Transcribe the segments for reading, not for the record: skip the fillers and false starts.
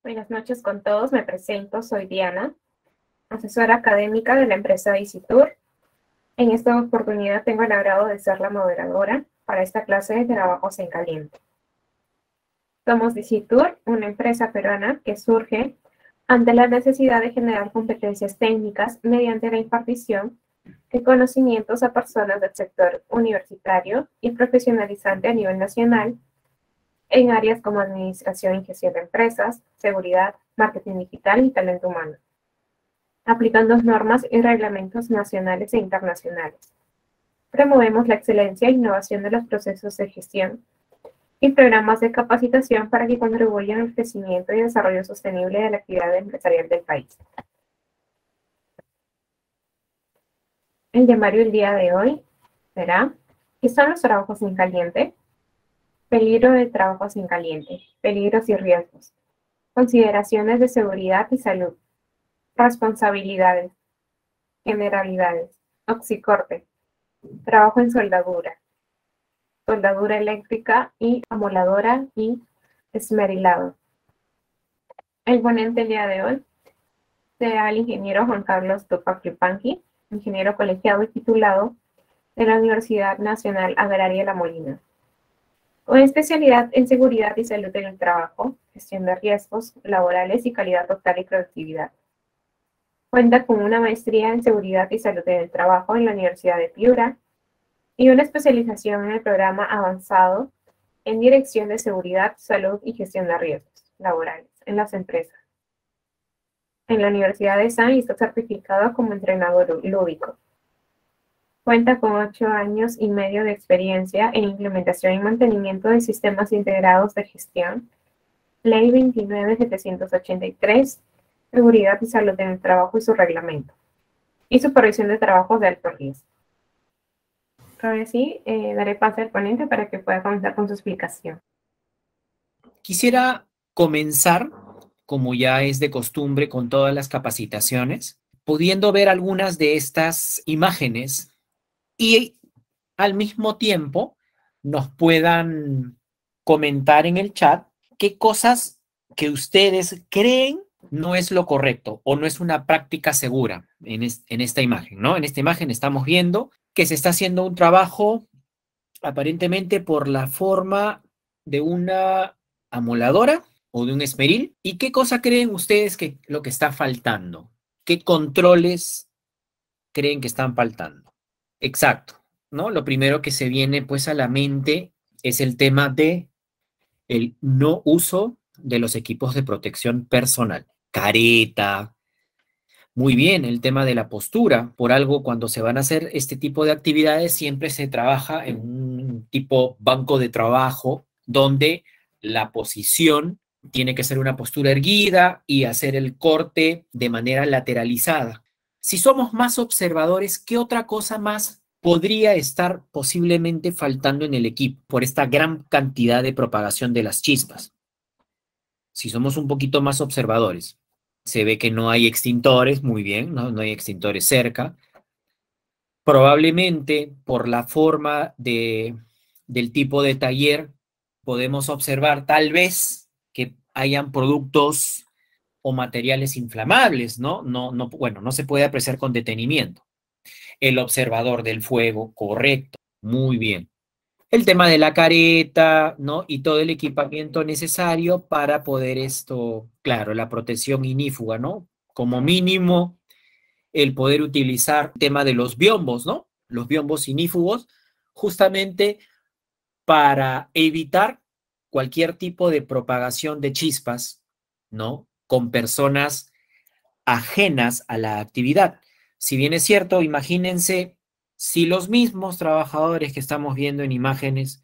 Buenas noches con todos, me presento, soy Diana, asesora académica de la empresa Visitur. En esta oportunidad tengo el agrado de ser la moderadora para esta clase de trabajos en caliente. Somos Visitur, una empresa peruana que surge ante la necesidad de generar competencias técnicas mediante la impartición de conocimientos a personas del sector universitario y profesionalizante a nivel nacional en áreas como administración y gestión de empresas, seguridad, marketing digital y talento humano, aplicando normas y reglamentos nacionales e internacionales. Promovemos la excelencia e innovación de los procesos de gestión y programas de capacitación para que contribuyan al crecimiento y desarrollo sostenible de la actividad empresarial del país. El temario del día de hoy será: ¿qué son los trabajos en caliente? Peligro de trabajos en caliente, peligros y riesgos, consideraciones de seguridad y salud, responsabilidades, generalidades, oxicorte, trabajo en soldadura, soldadura eléctrica y amoladora y esmerilado. El ponente el día de hoy será el ingeniero Juan Carlos Tupac Yupanqui, ingeniero colegiado y titulado de la Universidad Nacional Agraria La Molina, con especialidad en seguridad y salud en el trabajo, gestión de riesgos laborales y calidad total y productividad. Cuenta con una maestría en seguridad y salud en el trabajo en la Universidad de Piura y una especialización en el programa avanzado en dirección de seguridad, salud y gestión de riesgos laborales en las empresas. En la Universidad de San está certificado como entrenador lúdico. Cuenta con 8 años y medio de experiencia en implementación y mantenimiento de sistemas integrados de gestión, Ley 29783, Seguridad y Salud en el Trabajo y su reglamento, y supervisión de trabajos de alto riesgo. Ahora sí, daré paso al ponente para que pueda comenzar con su explicación. Quisiera comenzar, como ya es de costumbre con todas las capacitaciones, pudiendo ver algunas de estas imágenes y al mismo tiempo nos puedan comentar en el chat qué cosas que ustedes creen no es lo correcto o no es una práctica segura en esta imagen, ¿no? En esta imagen estamos viendo que se está haciendo un trabajo aparentemente por la forma de una amoladora o de un esmeril. ¿Y qué cosa creen ustedes que lo que está faltando? ¿Qué controles creen que están faltando? Exacto, ¿no? Lo primero que se viene pues a la mente es el tema de el no uso de los equipos de protección personal. Careta. Muy bien, el tema de la postura. Por algo, cuando se van a hacer este tipo de actividades, siempre se trabaja en un tipo banco de trabajo donde la posición tiene que ser una postura erguida y hacer el corte de manera lateralizada. Si somos más observadores, ¿qué otra cosa más podría estar posiblemente faltando en el equipo por esta gran cantidad de propagación de las chispas? Si somos un poquito más observadores, se ve que no hay extintores, muy bien, no hay extintores cerca. Probablemente por la forma del tipo de taller podemos observar tal vez que hayan productos o materiales inflamables, ¿no? Bueno, no se puede apreciar con detenimiento. El observador del fuego, correcto, muy bien. El tema de la careta, ¿no? Y todo el equipamiento necesario para poder esto, claro, la protección inífuga, ¿no? Como mínimo, el poder utilizar el tema de los biombos, ¿no? Los biombos inífugos, justamente para evitar cualquier tipo de propagación de chispas, ¿no? Con personas ajenas a la actividad. Si bien es cierto, imagínense si los mismos trabajadores que estamos viendo en imágenes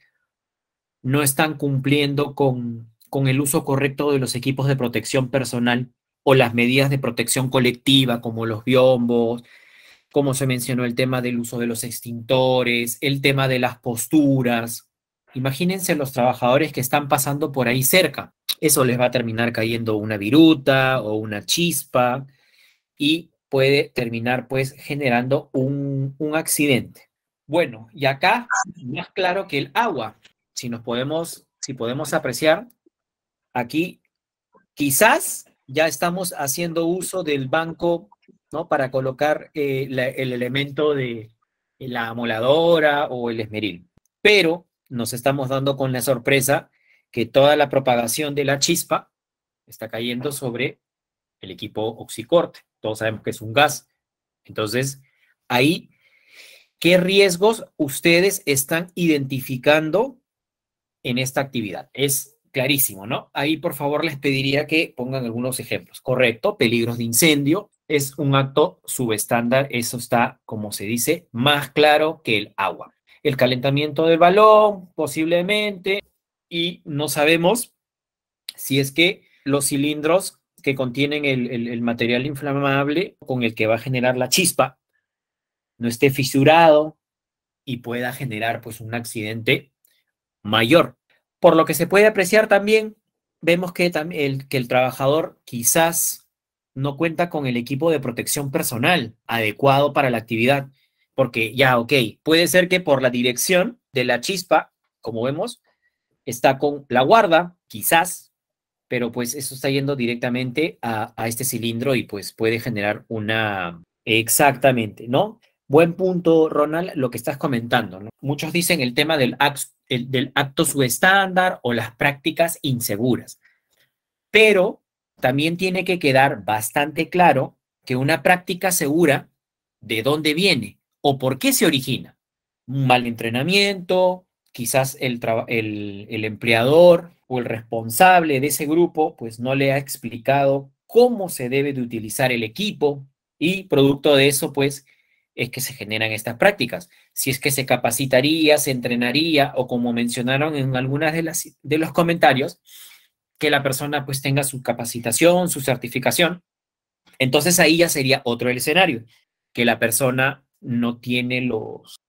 no están cumpliendo con el uso correcto de los equipos de protección personal o las medidas de protección colectiva, como los biombos, como se mencionó el tema del uso de los extintores, el tema de las posturas. Imagínense los trabajadores que están pasando por ahí cerca. Eso les va a terminar cayendo una viruta o una chispa y puede terminar pues generando un accidente. Bueno, y acá, más claro que el agua. Si podemos apreciar, aquí quizás ya estamos haciendo uso del banco, ¿no? Para colocar el elemento de la amoladora o el esmeril. Pero nos estamos dando con la sorpresa que toda la propagación de la chispa está cayendo sobre el equipo oxicorte. Todos sabemos que es un gas. Entonces, ahí, ¿qué riesgos ustedes están identificando en esta actividad? Es clarísimo, ¿no? Ahí, por favor, les pediría que pongan algunos ejemplos. Correcto, peligros de incendio. Es un acto subestándar, eso está, como se dice, más claro que el agua. El calentamiento del balón, posiblemente, y no sabemos si es que los cilindros que contienen el material inflamable con el que va a generar la chispa no esté fisurado y pueda generar pues un accidente mayor. Por lo que se puede apreciar también, vemos que el trabajador quizás no cuenta con el equipo de protección personal adecuado para la actividad, porque ya, ok, puede ser que por la dirección de la chispa, como vemos, está con la guarda, quizás, pero pues eso está yendo directamente a este cilindro y pues puede generar una... Exactamente, ¿no? Buen punto, Ronald, lo que estás comentando, ¿no? Muchos dicen el tema del acto subestándar o las prácticas inseguras, pero también tiene que quedar bastante claro que una práctica segura, ¿de dónde viene o por qué se origina? Un mal entrenamiento, quizás el empleador o el responsable de ese grupo, pues no le ha explicado cómo se debe de utilizar el equipo y producto de eso, pues es que se generan estas prácticas. Si es que se capacitaría, se entrenaría o como mencionaron en algunas de los comentarios, que la persona pues tenga su capacitación, su certificación, entonces ahí ya sería otro el escenario, que la persona no tiene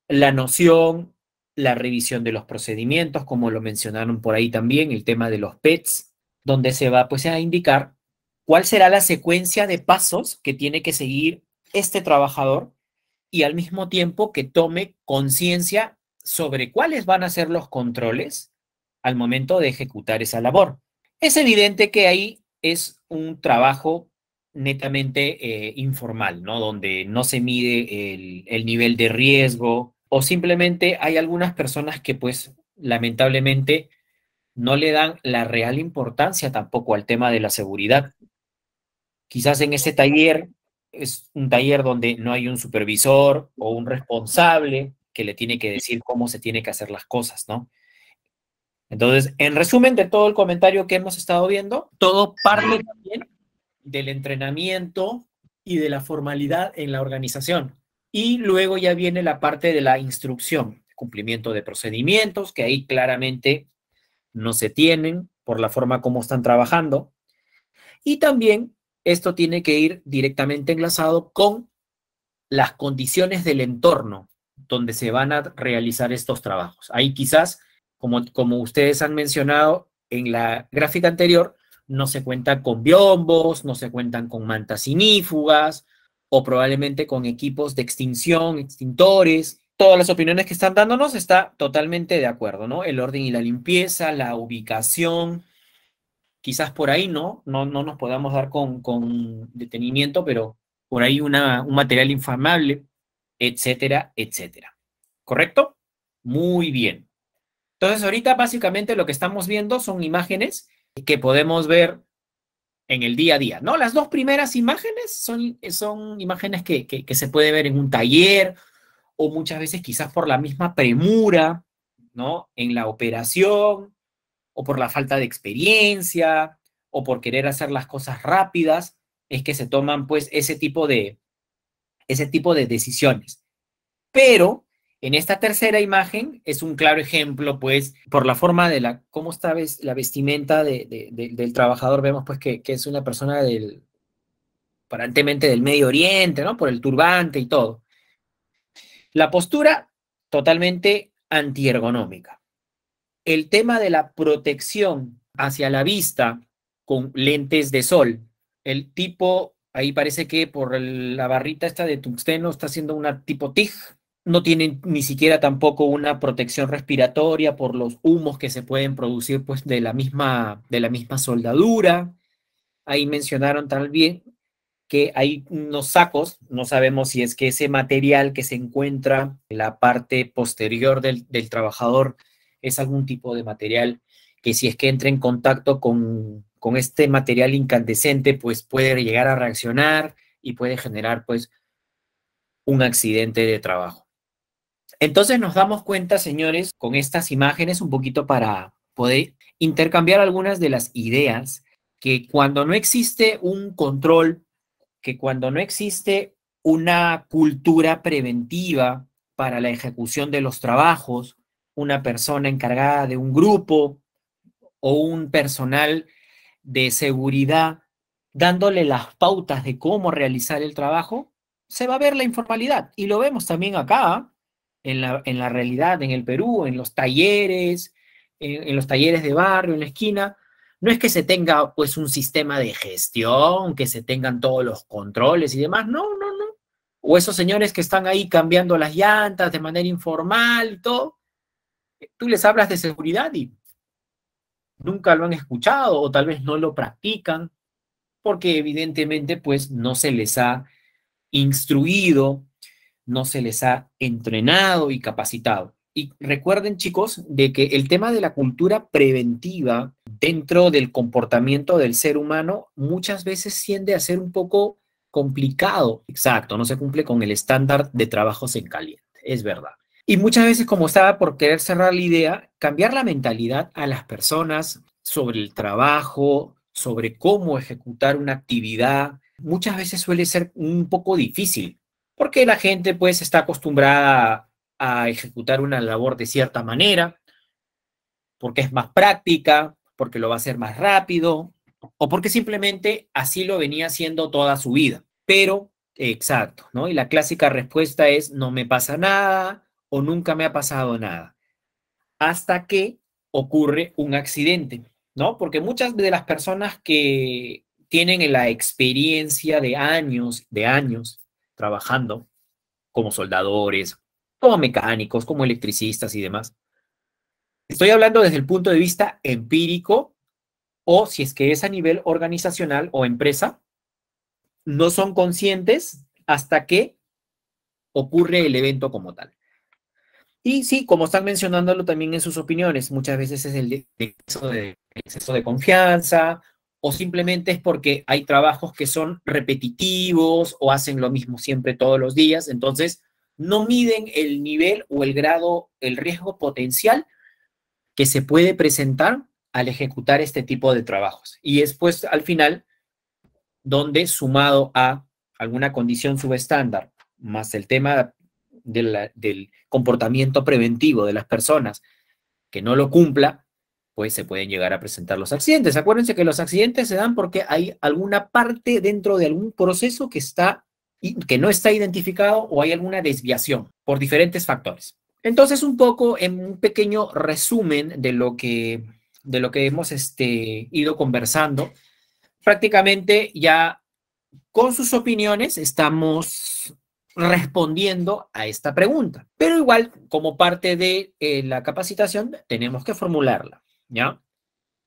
la noción, la revisión de los procedimientos, como lo mencionaron por ahí también, el tema de los PETs, donde se va pues a indicar cuál será la secuencia de pasos que tiene que seguir este trabajador y al mismo tiempo que tome conciencia sobre cuáles van a ser los controles al momento de ejecutar esa labor. Es evidente que ahí es un trabajo netamente informal, ¿no? Donde no se mide el nivel de riesgo o simplemente hay algunas personas que pues lamentablemente no le dan la real importancia tampoco al tema de la seguridad. Quizás en ese taller es un taller donde no hay un supervisor o un responsable que le tiene que decir cómo se tiene que hacer las cosas, ¿no? Entonces, en resumen de todo el comentario que hemos estado viendo, todo parte también del entrenamiento y de la formalidad en la organización. Y luego ya viene la parte de la instrucción, cumplimiento de procedimientos, que ahí claramente no se tienen por la forma como están trabajando. Y también esto tiene que ir directamente enlazado con las condiciones del entorno donde se van a realizar estos trabajos. Ahí quizás, como ustedes han mencionado en la gráfica anterior, no se cuentan con biombos, no se cuentan con mantas inífugas o probablemente con equipos de extinción, extintores. Todas las opiniones que están dándonos está totalmente de acuerdo, ¿no? El orden y la limpieza, la ubicación, quizás por ahí no nos podamos dar con detenimiento, pero por ahí un material inflamable, etcétera, etcétera. ¿Correcto? Muy bien. Entonces, ahorita básicamente lo que estamos viendo son imágenes que podemos ver en el día a día, ¿no? Las dos primeras imágenes son imágenes que se puede ver en un taller o muchas veces quizás por la misma premura, ¿no? En la operación o por la falta de experiencia, o por querer hacer las cosas rápidas, es que se toman pues ese tipo de decisiones. Pero en esta tercera imagen es un claro ejemplo, pues, por la forma de cómo está la vestimenta del trabajador, vemos pues que es una persona aparentemente del Medio Oriente, ¿no? Por el turbante y todo. La postura totalmente antiergonómica. El tema de la protección hacia la vista con lentes de sol. El tipo, ahí parece que por la barrita esta de tungsteno está haciendo una tipo TIG, no tienen ni siquiera tampoco una protección respiratoria por los humos que se pueden producir pues de la misma soldadura. Ahí mencionaron también que hay unos sacos, no sabemos si es que ese material que se encuentra en la parte posterior del trabajador es algún tipo de material que si es que entra en contacto con este material incandescente, pues puede llegar a reaccionar y puede generar pues un accidente de trabajo. Entonces nos damos cuenta, señores, con estas imágenes un poquito para poder intercambiar algunas de las ideas que cuando no existe un control, que cuando no existe una cultura preventiva para la ejecución de los trabajos, una persona encargada de un grupo o un personal de seguridad dándole las pautas de cómo realizar el trabajo, se va a ver la informalidad. Y lo vemos también acá, en la realidad, en el Perú, en los talleres, en los talleres de barrio, en la esquina. No es que se tenga pues un sistema de gestión, que se tengan todos los controles y demás. No, no, no. O esos señores que están ahí cambiando las llantas de manera informal y todo. Tú les hablas de seguridad y nunca lo han escuchado o tal vez no lo practican porque evidentemente pues no se les ha instruido, no se les ha entrenado y capacitado. Y recuerden, chicos, de que el tema de la cultura preventiva dentro del comportamiento del ser humano muchas veces tiende a ser un poco complicado. Exacto, no se cumple con el estándar de trabajos en caliente, es verdad. Y muchas veces, como estaba por querer cerrar la idea, cambiar la mentalidad a las personas sobre el trabajo, sobre cómo ejecutar una actividad, muchas veces suele ser un poco difícil, porque la gente pues está acostumbrada a ejecutar una labor de cierta manera, porque es más práctica, porque lo va a hacer más rápido, o porque simplemente así lo venía haciendo toda su vida. Pero, exacto, ¿no? Y la clásica respuesta es, no me pasa nada o nunca me ha pasado nada, hasta que ocurre un accidente, ¿no? Porque muchas de las personas que tienen la experiencia de años trabajando como soldadores, como mecánicos, como electricistas y demás. Estoy hablando desde el punto de vista empírico o si es que es a nivel organizacional o empresa, no son conscientes hasta que ocurre el evento como tal. Y sí, como están mencionándolo también en sus opiniones, muchas veces es el exceso de confianza o simplemente es porque hay trabajos que son repetitivos o hacen lo mismo siempre todos los días, entonces no miden el nivel o el grado, el riesgo potencial que se puede presentar al ejecutar este tipo de trabajos. Y después, al final, donde sumado a alguna condición subestándar, más el tema del comportamiento preventivo de las personas que no lo cumpla, pues se pueden llegar a presentar los accidentes. Acuérdense que los accidentes se dan porque hay alguna parte dentro de algún proceso que no está identificado o hay alguna desviación por diferentes factores. Entonces, un poco en un pequeño resumen de lo que hemos ido conversando, prácticamente ya con sus opiniones estamos respondiendo a esta pregunta. Pero igual, como parte de la capacitación, tenemos que formularla, ¿ya?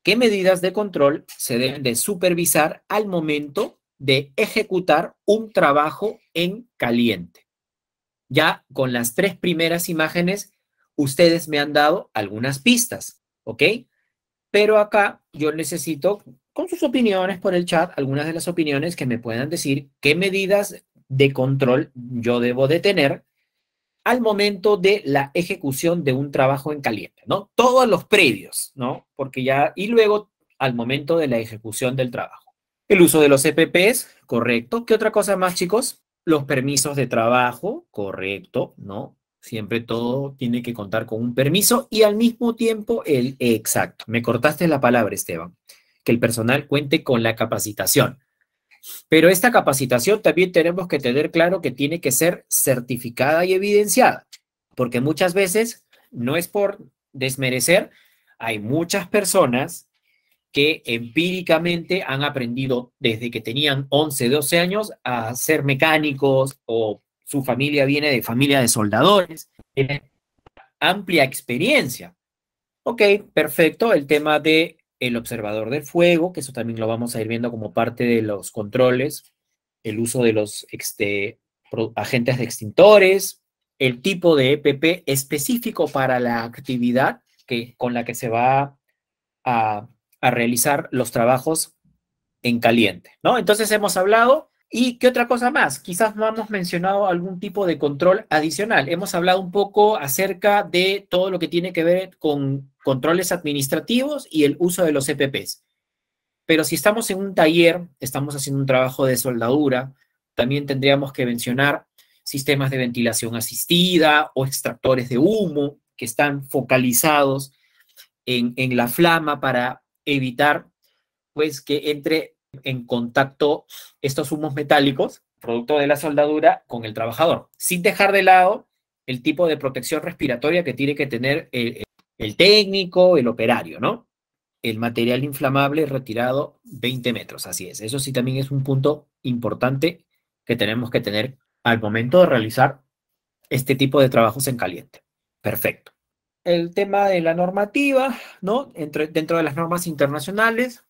¿Qué medidas de control se deben de supervisar al momento de ejecutar un trabajo en caliente? Ya con las tres primeras imágenes, ustedes me han dado algunas pistas, ¿ok? Pero acá yo necesito, con sus opiniones por el chat, algunas de las opiniones que me puedan decir qué medidas de control yo debo de tener al momento de la ejecución de un trabajo en caliente, ¿no? Todos los previos, ¿no? Porque ya, y luego al momento de la ejecución del trabajo. El uso de los EPPs, correcto. ¿Qué otra cosa más, chicos? Los permisos de trabajo, correcto, ¿no? Siempre todo tiene que contar con un permiso y al mismo tiempo el exacto. Me cortaste la palabra, Esteban. Que el personal cuente con la capacitación. Pero esta capacitación también tenemos que tener claro que tiene que ser certificada y evidenciada, porque muchas veces, no es por desmerecer, hay muchas personas que empíricamente han aprendido desde que tenían 11, 12 años a ser mecánicos o su familia viene de familia de soldadores, tiene amplia experiencia. Ok, perfecto. El tema de el observador del fuego, que eso también lo vamos a ir viendo como parte de los controles, el uso de los agentes de extintores, el tipo de EPP específico para la actividad con la que se va a, a realizar los trabajos en caliente, ¿no? Entonces hemos hablado. ¿Y qué otra cosa más? Quizás no hemos mencionado algún tipo de control adicional. Hemos hablado un poco acerca de todo lo que tiene que ver con controles administrativos y el uso de los EPPs. Pero si estamos en un taller, estamos haciendo un trabajo de soldadura, también tendríamos que mencionar sistemas de ventilación asistida o extractores de humo que están focalizados en la flama para evitar pues que entre en contacto estos humos metálicos, producto de la soldadura, con el trabajador, sin dejar de lado el tipo de protección respiratoria que tiene que tener el técnico, el operario, ¿no? El material inflamable retirado 20 metros, así es. Eso sí también es un punto importante que tenemos que tener al momento de realizar este tipo de trabajos en caliente. Perfecto. El tema de la normativa, ¿no? Dentro de las normas internacionales,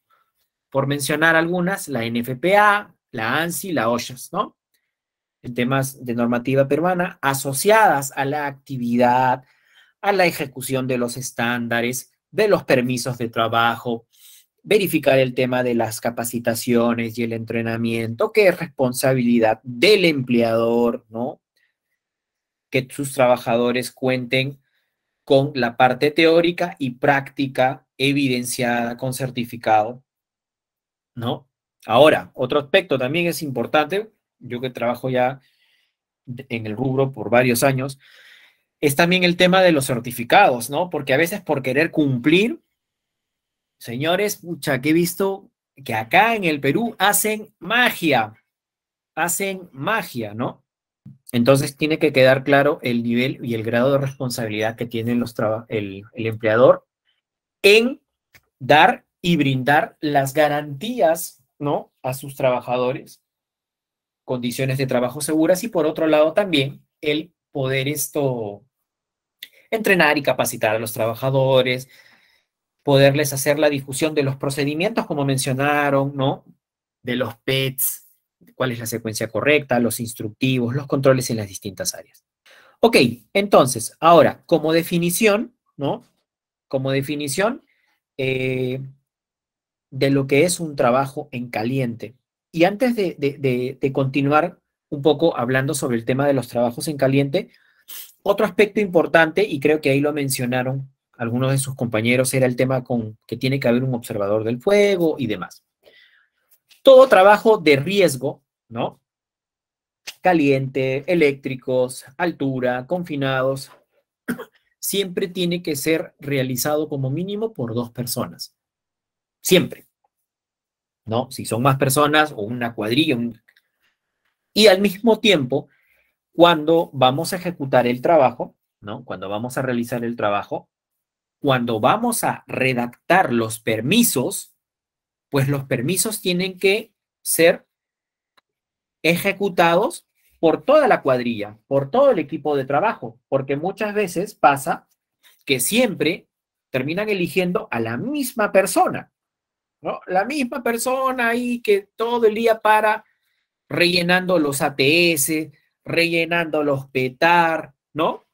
por mencionar algunas, la NFPA, la ANSI, la OSHAS, ¿no? En temas de normativa peruana, asociadas a la actividad, a la ejecución de los estándares, de los permisos de trabajo, verificar el tema de las capacitaciones y el entrenamiento, que es responsabilidad del empleador, ¿no? Que sus trabajadores cuenten con la parte teórica y práctica evidenciada con certificado, ¿no? Ahora, otro aspecto también es importante, yo que trabajo ya en el rubro por varios años, es también el tema de los certificados, ¿no? Porque a veces por querer cumplir, señores, pucha, que he visto que acá en el Perú hacen magia, ¿no? Entonces tiene que quedar claro el nivel y el grado de responsabilidad que tiene el empleador en dar y brindar las garantías, ¿no? A sus trabajadores, condiciones de trabajo seguras y por otro lado también el poder entrenar y capacitar a los trabajadores, poderles hacer la difusión de los procedimientos como mencionaron, ¿no? De los PETs, cuál es la secuencia correcta, los instructivos, los controles en las distintas áreas. Ok, entonces, ahora, como definición, ¿no? Como definición, de lo que es un trabajo en caliente. Y antes de continuar un poco hablando sobre el tema de los trabajos en caliente, otro aspecto importante, y creo que ahí lo mencionaron algunos de sus compañeros, era el tema con que tiene que haber un observador del fuego y demás. Todo trabajo de riesgo, ¿no? Caliente, eléctricos, altura, confinados, siempre tiene que ser realizado como mínimo por 2 personas. Siempre. ¿No? Si son más personas o una cuadrilla. Y al mismo tiempo, cuando vamos a ejecutar el trabajo, ¿no? Cuando vamos a realizar el trabajo, cuando vamos a redactar los permisos, pues los permisos tienen que ser ejecutados por toda la cuadrilla, por todo el equipo de trabajo, porque muchas veces pasa que siempre terminan eligiendo a la misma persona, ¿no? La misma persona ahí que todo el día para rellenando los ATS, rellenando los PETAR, ¿no?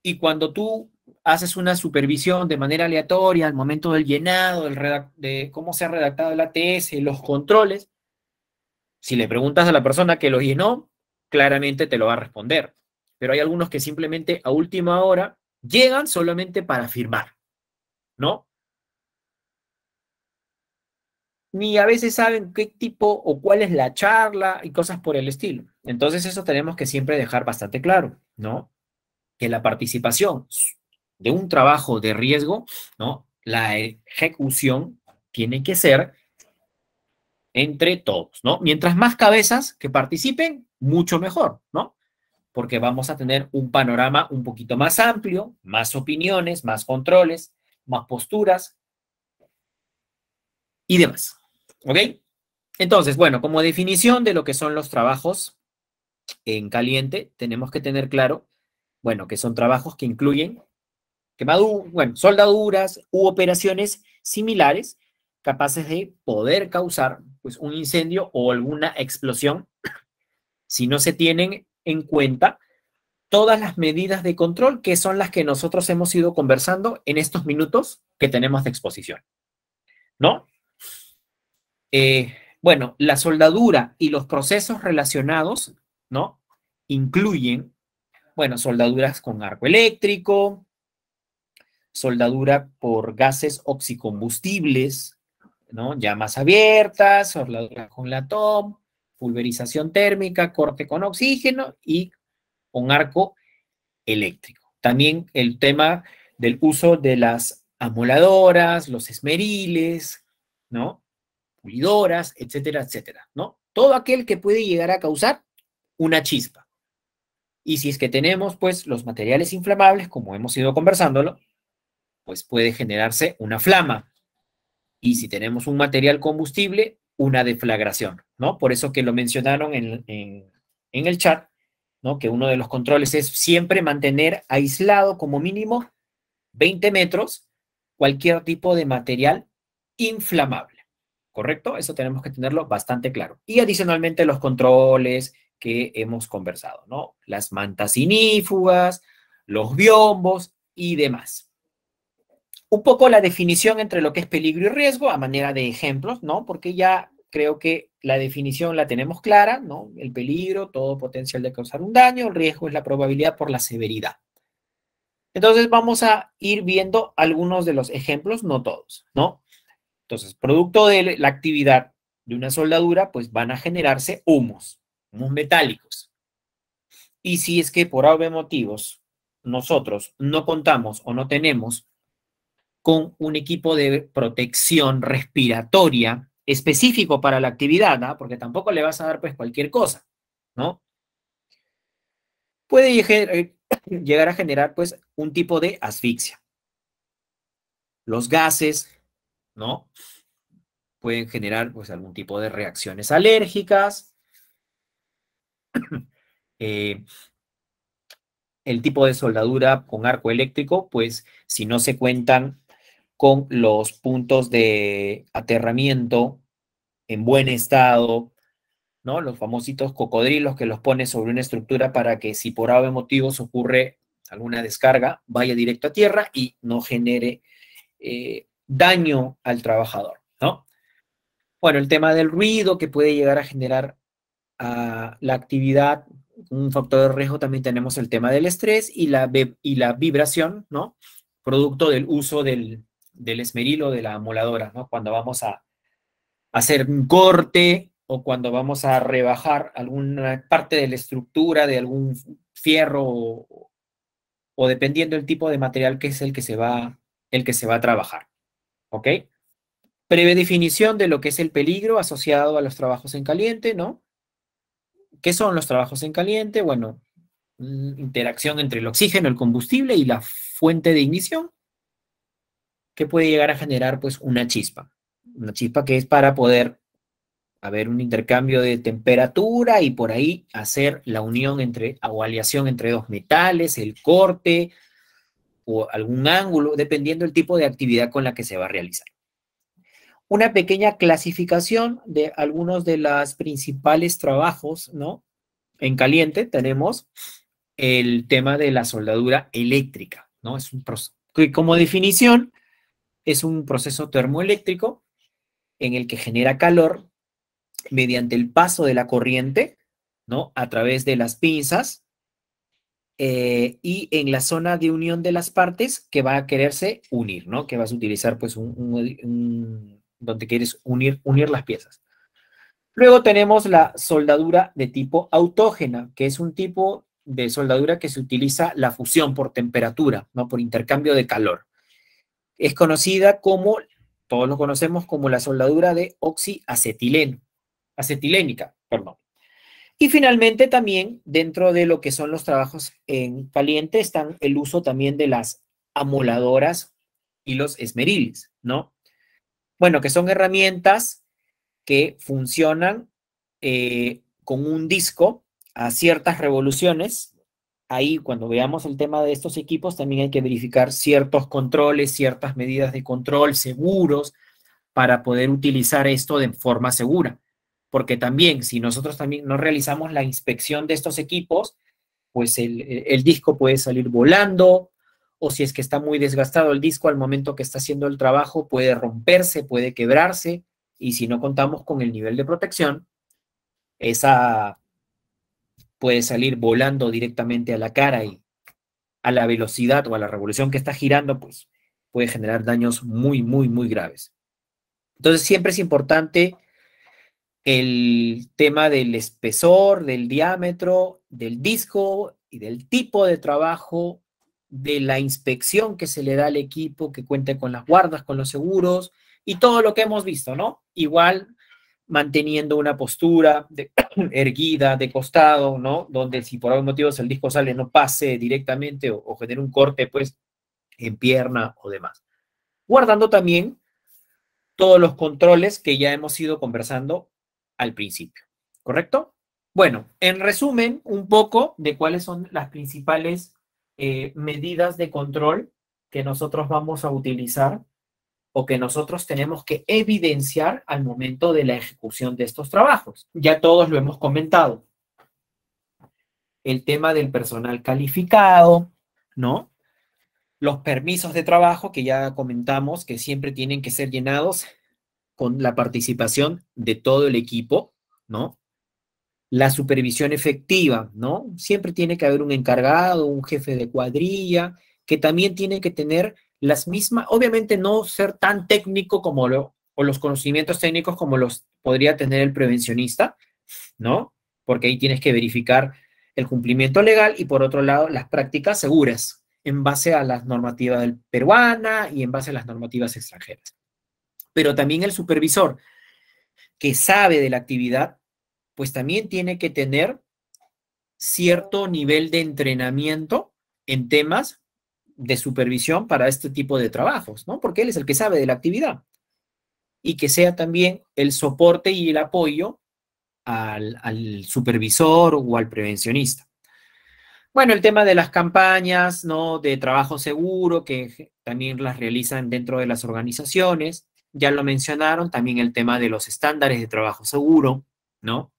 Y cuando tú haces una supervisión de manera aleatoria al momento del llenado, de cómo se ha redactado el ATS, los controles, si le preguntas a la persona que lo llenó, claramente te lo va a responder. Pero hay algunos que simplemente a última hora llegan solamente para firmar, ¿no? Ni a veces saben qué tipo o cuál es la charla y cosas por el estilo. Entonces eso tenemos que siempre dejar bastante claro, ¿no? Que la participación de un trabajo de riesgo, ¿no? La ejecución tiene que ser entre todos, ¿no? Mientras más cabezas que participen, mucho mejor, ¿no? Porque vamos a tener un panorama un poquito más amplio, más opiniones, más controles, más posturas y demás, ¿ok? Entonces, bueno, como definición de lo que son los trabajos en caliente, tenemos que tener claro, bueno, que son trabajos que incluyen soldaduras u operaciones similares capaces de poder causar pues, un incendio o alguna explosión si no se tienen en cuenta todas las medidas de control que son las que nosotros hemos ido conversando en estos minutos que tenemos de exposición, ¿no? Bueno, la soldadura y los procesos relacionados, ¿no? Incluyen, bueno, soldaduras con arco eléctrico, soldadura por gases oxicombustibles, ¿no? Llamas abiertas, soldadura con latón, pulverización térmica, corte con oxígeno y con arco eléctrico. También el tema del uso de las amoladoras, los esmeriles, ¿no? Pulidoras, etcétera, etcétera, ¿no? Todo aquel que puede llegar a causar una chispa. Y si es que tenemos, pues, los materiales inflamables, como hemos ido conversándolo, pues puede generarse una flama. Y si tenemos un material combustible, una deflagración, ¿no? Por eso que lo mencionaron en el chat, ¿no? Que uno de los controles es siempre mantener aislado como mínimo 20 metros cualquier tipo de material inflamable, ¿correcto? Eso tenemos que tenerlo bastante claro. Y adicionalmente los controles que hemos conversado, ¿no? Las mantas inífugas, los biombos y demás. Un poco la definición entre lo que es peligro y riesgo a manera de ejemplos, ¿no? Porque ya creo que la definición la tenemos clara, ¿no? El peligro, todo potencial de causar un daño, el riesgo es la probabilidad por la severidad. Entonces vamos a ir viendo algunos de los ejemplos, no todos, ¿no? Entonces, producto de la actividad de una soldadura, pues van a generarse humos metálicos. Y si es que por obvios motivos nosotros no contamos o no tenemos con un equipo de protección respiratoria específico para la actividad, ¿no? Porque tampoco le vas a dar pues cualquier cosa, ¿no? Puede llegar a generar pues un tipo de asfixia. Los gases, ¿no? Pueden generar pues algún tipo de reacciones alérgicas. El tipo de soldadura con arco eléctrico, pues si no se cuentan con los puntos de aterramiento en buen estado, ¿no? Los famositos cocodrilos que los pones sobre una estructura para que si por algún motivo ocurre alguna descarga, vaya directo a tierra y no genere daño al trabajador, ¿no? Bueno, el tema del ruido que puede llegar a generar la actividad, un factor de riesgo también tenemos el tema del estrés y la vibración, ¿no? Producto del uso del esmeril o de la amoladora, ¿no? Cuando vamos a hacer un corte o cuando vamos a rebajar alguna parte de la estructura de algún fierro o dependiendo del tipo de material que es el que se va a trabajar, ¿ok? Breve definición de lo que es el peligro asociado a los trabajos en caliente, ¿no? ¿Qué son los trabajos en caliente? Bueno, interacción entre el oxígeno, el combustible y la fuente de ignición que puede llegar a generar pues una chispa. Una chispa que es para poder haber un intercambio de temperatura y por ahí hacer la unión o aleación entre dos metales, el corte o algún ángulo, dependiendo del tipo de actividad con la que se va a realizar. Una pequeña clasificación de algunos de los principales trabajos, ¿no? En caliente tenemos el tema de la soldadura eléctrica, ¿no? Es un proceso que como definición es un proceso termoeléctrico en el que genera calor mediante el paso de la corriente, ¿no? A través de las pinzas y en la zona de unión de las partes que va a quererse unir, ¿no? Que vas a utilizar pues donde quieres unir las piezas. Luego tenemos la soldadura de tipo autógena, que es un tipo de soldadura que se utiliza la fusión por temperatura, ¿no? Por intercambio de calor. Es conocida como, todos lo conocemos como la soldadura de acetilénica, perdón. Y finalmente también dentro de lo que son los trabajos en caliente están el uso también de las amoladoras y los esmeriles, ¿no? Bueno, que son herramientas que funcionan con un disco a ciertas revoluciones, ahí cuando veamos el tema de estos equipos también hay que verificar ciertos controles, ciertas medidas de control seguros para poder utilizar esto de forma segura. Porque también, si nosotros también no realizamos la inspección de estos equipos, pues el disco puede salir volando, o si es que está muy desgastado el disco al momento que está haciendo el trabajo, puede romperse, puede quebrarse, y si no contamos con el nivel de protección, esa puede salir volando directamente a la cara y a la velocidad o a la revolución que está girando, pues puede generar daños muy, muy, muy graves. Entonces siempre es importante el tema del espesor, del diámetro, del disco y del tipo de trabajo, de la inspección que se le da al equipo, que cuente con las guardas, con los seguros y todo lo que hemos visto, ¿no? Igual manteniendo una postura erguida, de costado, ¿no? Donde si por algún motivo el disco sale no pase directamente o genere un corte, pues, en pierna o demás. Guardando también todos los controles que ya hemos ido conversando al principio, ¿correcto? Bueno, en resumen, un poco de cuáles son las principales medidas de control que nosotros vamos a utilizar o que nosotros tenemos que evidenciar al momento de la ejecución de estos trabajos. Ya todos lo hemos comentado. El tema del personal calificado, ¿no? Los permisos de trabajo que ya comentamos que siempre tienen que ser llenados con la participación de todo el equipo, ¿no? La supervisión efectiva, ¿no? Siempre tiene que haber un encargado, un jefe de cuadrilla, que también tiene que tener las mismas, obviamente no ser tan técnico como o los conocimientos técnicos como los podría tener el prevencionista, ¿no? Porque ahí tienes que verificar el cumplimiento legal y por otro lado las prácticas seguras en base a las normativas peruana y en base a las normativas extranjeras. Pero también el supervisor que sabe de la actividad, pues también tiene que tener cierto nivel de entrenamiento en temas de supervisión para este tipo de trabajos, ¿no? Porque él es el que sabe de la actividad. Y que sea también el soporte y el apoyo al supervisor o al prevencionista. Bueno, el tema de las campañas, ¿no? De trabajo seguro, que también las realizan dentro de las organizaciones. Ya lo mencionaron, también el tema de los estándares de trabajo seguro, ¿no?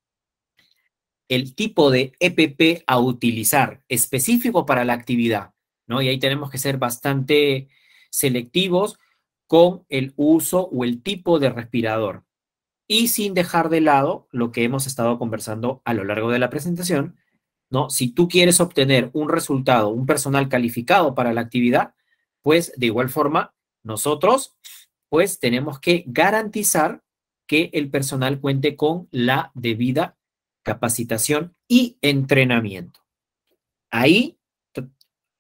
El tipo de EPP a utilizar específico para la actividad, ¿no? Y ahí tenemos que ser bastante selectivos con el uso o el tipo de respirador. Y sin dejar de lado lo que hemos estado conversando a lo largo de la presentación, ¿no? Si tú quieres obtener un resultado, un personal calificado para la actividad, pues de igual forma, nosotros, pues tenemos que garantizar que el personal cuente con la debida capacitación y entrenamiento. Ahí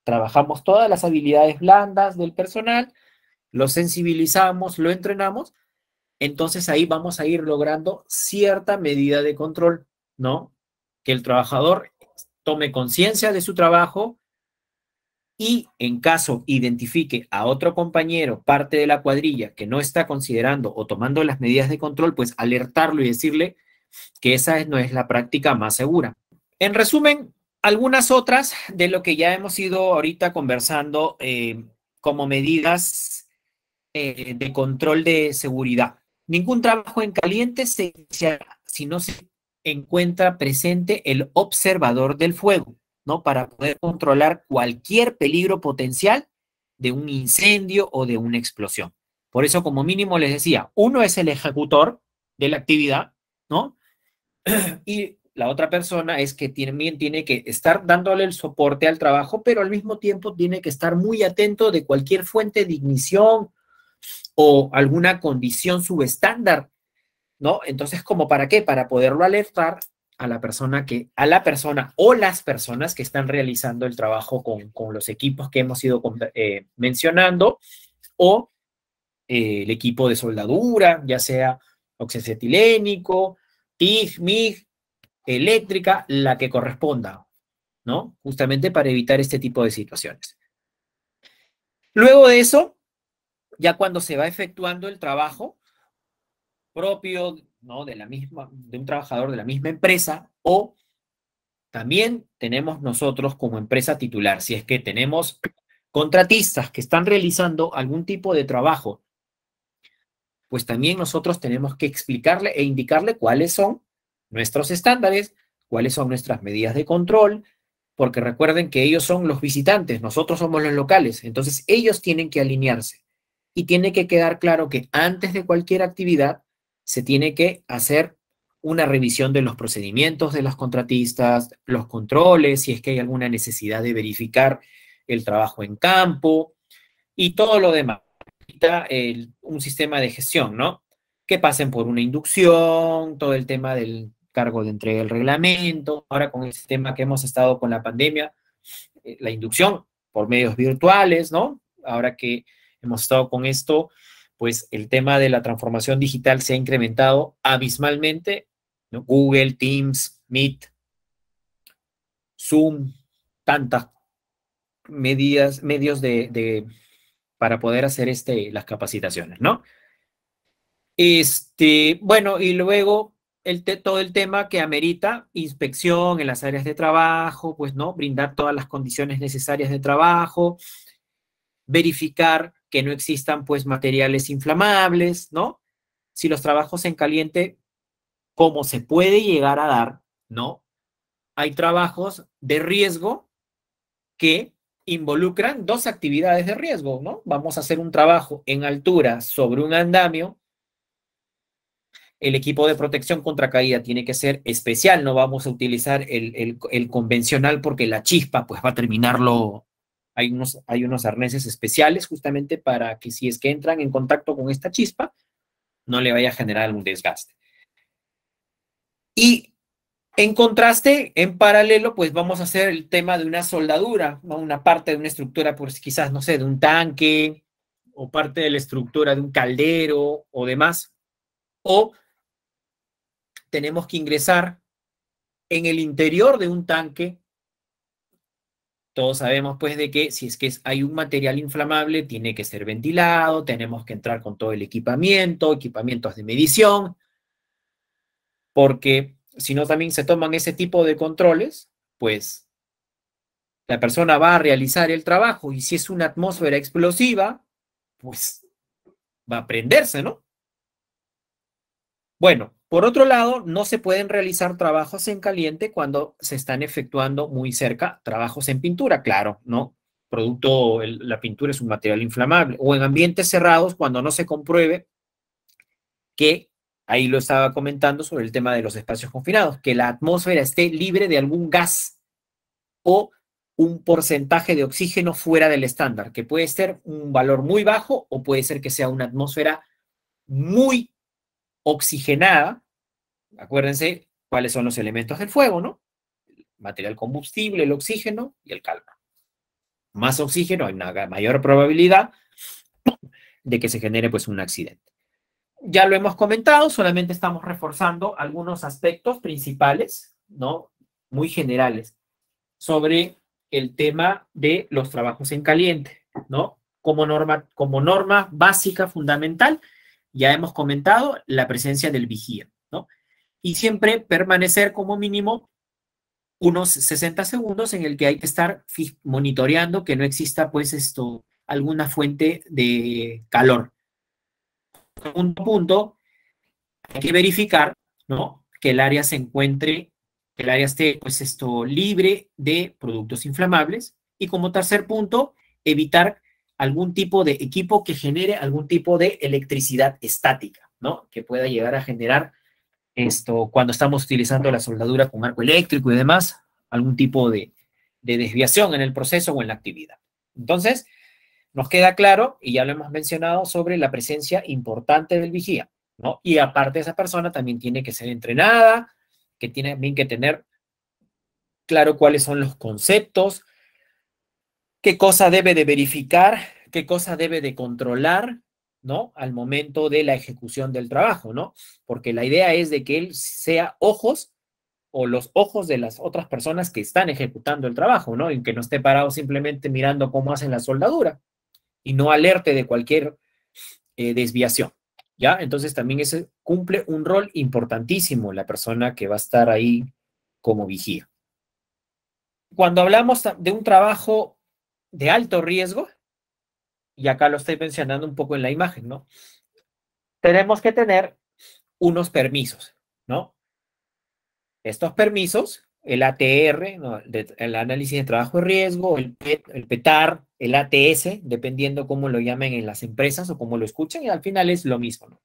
trabajamos todas las habilidades blandas del personal, lo sensibilizamos, lo entrenamos, entonces ahí vamos a ir logrando cierta medida de control, ¿no? Que el trabajador tome conciencia de su trabajo y en caso identifique a otro compañero, parte de la cuadrilla, que no está considerando o tomando las medidas de control, pues alertarlo y decirle que esa no es la práctica más segura. En resumen, algunas otras de lo que ya hemos ido ahorita conversando como medidas de control de seguridad. Ningún trabajo en caliente se inicia si no se encuentra presente el observador del fuego, ¿no? Para poder controlar cualquier peligro potencial de un incendio o de una explosión. Por eso, como mínimo, les decía, uno es el ejecutor de la actividad, ¿no? Y la otra persona es que también tiene que estar dándole el soporte al trabajo, pero al mismo tiempo tiene que estar muy atento de cualquier fuente de ignición o alguna condición subestándar, ¿no? Entonces, ¿como para qué? Para poderlo alertar a la persona o las personas que están realizando el trabajo con los equipos que hemos ido mencionando o el equipo de soldadura, ya sea oxacetilénico, TIG, MIG, eléctrica, la que corresponda, ¿no? Justamente para evitar este tipo de situaciones. Luego de eso, ya cuando se va efectuando el trabajo propio, ¿no? De un trabajador de la misma empresa o también tenemos nosotros como empresa titular, si es que tenemos contratistas que están realizando algún tipo de trabajo, pues también nosotros tenemos que explicarle e indicarle cuáles son nuestros estándares, cuáles son nuestras medidas de control, porque recuerden que ellos son los visitantes, nosotros somos los locales, entonces ellos tienen que alinearse y tiene que quedar claro que antes de cualquier actividad se tiene que hacer una revisión de los procedimientos de los contratistas, los controles, si es que hay alguna necesidad de verificar el trabajo en campo y todo lo demás. Un sistema de gestión, ¿no? Que pasen por una inducción, todo el tema del cargo de entrega del reglamento, ahora con el sistema que hemos estado con la pandemia, la inducción por medios virtuales, ¿no? Ahora que hemos estado con esto, pues el tema de la transformación digital se ha incrementado abismalmente, ¿no? Google, Teams, Meet, Zoom, tantas medios para poder hacer las capacitaciones, ¿no? Bueno, y luego todo el tema que amerita inspección en las áreas de trabajo, pues, ¿no? Brindar todas las condiciones necesarias de trabajo, verificar que no existan, pues, materiales inflamables, ¿no? Si los trabajos en caliente, como se puede llegar a dar, ¿no? Hay trabajos de riesgo que involucran dos actividades de riesgo, ¿no? Vamos a hacer un trabajo en altura sobre un andamio. El equipo de protección contra caída tiene que ser especial, no vamos a utilizar el convencional porque la chispa pues va a terminarlo. Hay unos arneses especiales justamente para que si es que entran en contacto con esta chispa, no le vaya a generar algún desgaste. Y en contraste, en paralelo, pues vamos a hacer el tema de una soldadura, ¿no? Una parte de una estructura, pues quizás, no sé, de un tanque o parte de la estructura de un caldero o demás. O tenemos que ingresar en el interior de un tanque. Todos sabemos pues de que si es que hay un material inflamable, tiene que ser ventilado, tenemos que entrar con todo el equipamientos de medición, porque si no también se toman ese tipo de controles, pues la persona va a realizar el trabajo y si es una atmósfera explosiva, pues va a prenderse, ¿no? Bueno, por otro lado, no se pueden realizar trabajos en caliente cuando se están efectuando muy cerca trabajos en pintura, claro, ¿no? La pintura es un material inflamable, o en ambientes cerrados cuando no se compruebe que, ahí lo estaba comentando sobre el tema de los espacios confinados, que la atmósfera esté libre de algún gas o un porcentaje de oxígeno fuera del estándar, que puede ser un valor muy bajo o puede ser que sea una atmósfera muy oxigenada. Acuérdense cuáles son los elementos del fuego, ¿no? El material combustible, el oxígeno y el calor. Más oxígeno, hay una mayor probabilidad de que se genere pues un accidente. Ya lo hemos comentado, solamente estamos reforzando algunos aspectos principales, ¿no? Muy generales, sobre el tema de los trabajos en caliente, ¿no? Como norma básica fundamental, ya hemos comentado la presencia del vigía, ¿no? Y siempre permanecer como mínimo unos 60 segundos en el que hay que estar monitoreando que no exista pues alguna fuente de calor. Un punto, hay que verificar, ¿no? Que el área se encuentre, que el área esté pues libre de productos inflamables. Y como tercer punto, evitar algún tipo de equipo que genere algún tipo de electricidad estática, ¿no? Que pueda llegar a generar cuando estamos utilizando la soldadura con arco eléctrico y demás, algún tipo de desviación en el proceso o en la actividad. Entonces, nos queda claro, y ya lo hemos mencionado, sobre la presencia importante del vigía, ¿no? Y aparte esa persona también tiene que ser entrenada, que tiene también que tener claro cuáles son los conceptos, qué cosa debe de verificar, qué cosa debe de controlar, ¿no? Al momento de la ejecución del trabajo, ¿no? Porque la idea es de que él sea ojos o los ojos de las otras personas que están ejecutando el trabajo, ¿no? En que no esté parado simplemente mirando cómo hacen la soldadura y no alerte de cualquier desviación, ¿ya? Entonces también ese cumple un rol importantísimo la persona que va a estar ahí como vigía. Cuando hablamos de un trabajo de alto riesgo, y acá lo estoy mencionando un poco en la imagen, ¿no? Tenemos que tener unos permisos, ¿no? Estos permisos, el ATR, ¿no? El análisis de trabajo de riesgo, el PETAR, el ATS, dependiendo cómo lo llamen en las empresas o cómo lo escuchen, y al final es lo mismo, ¿no?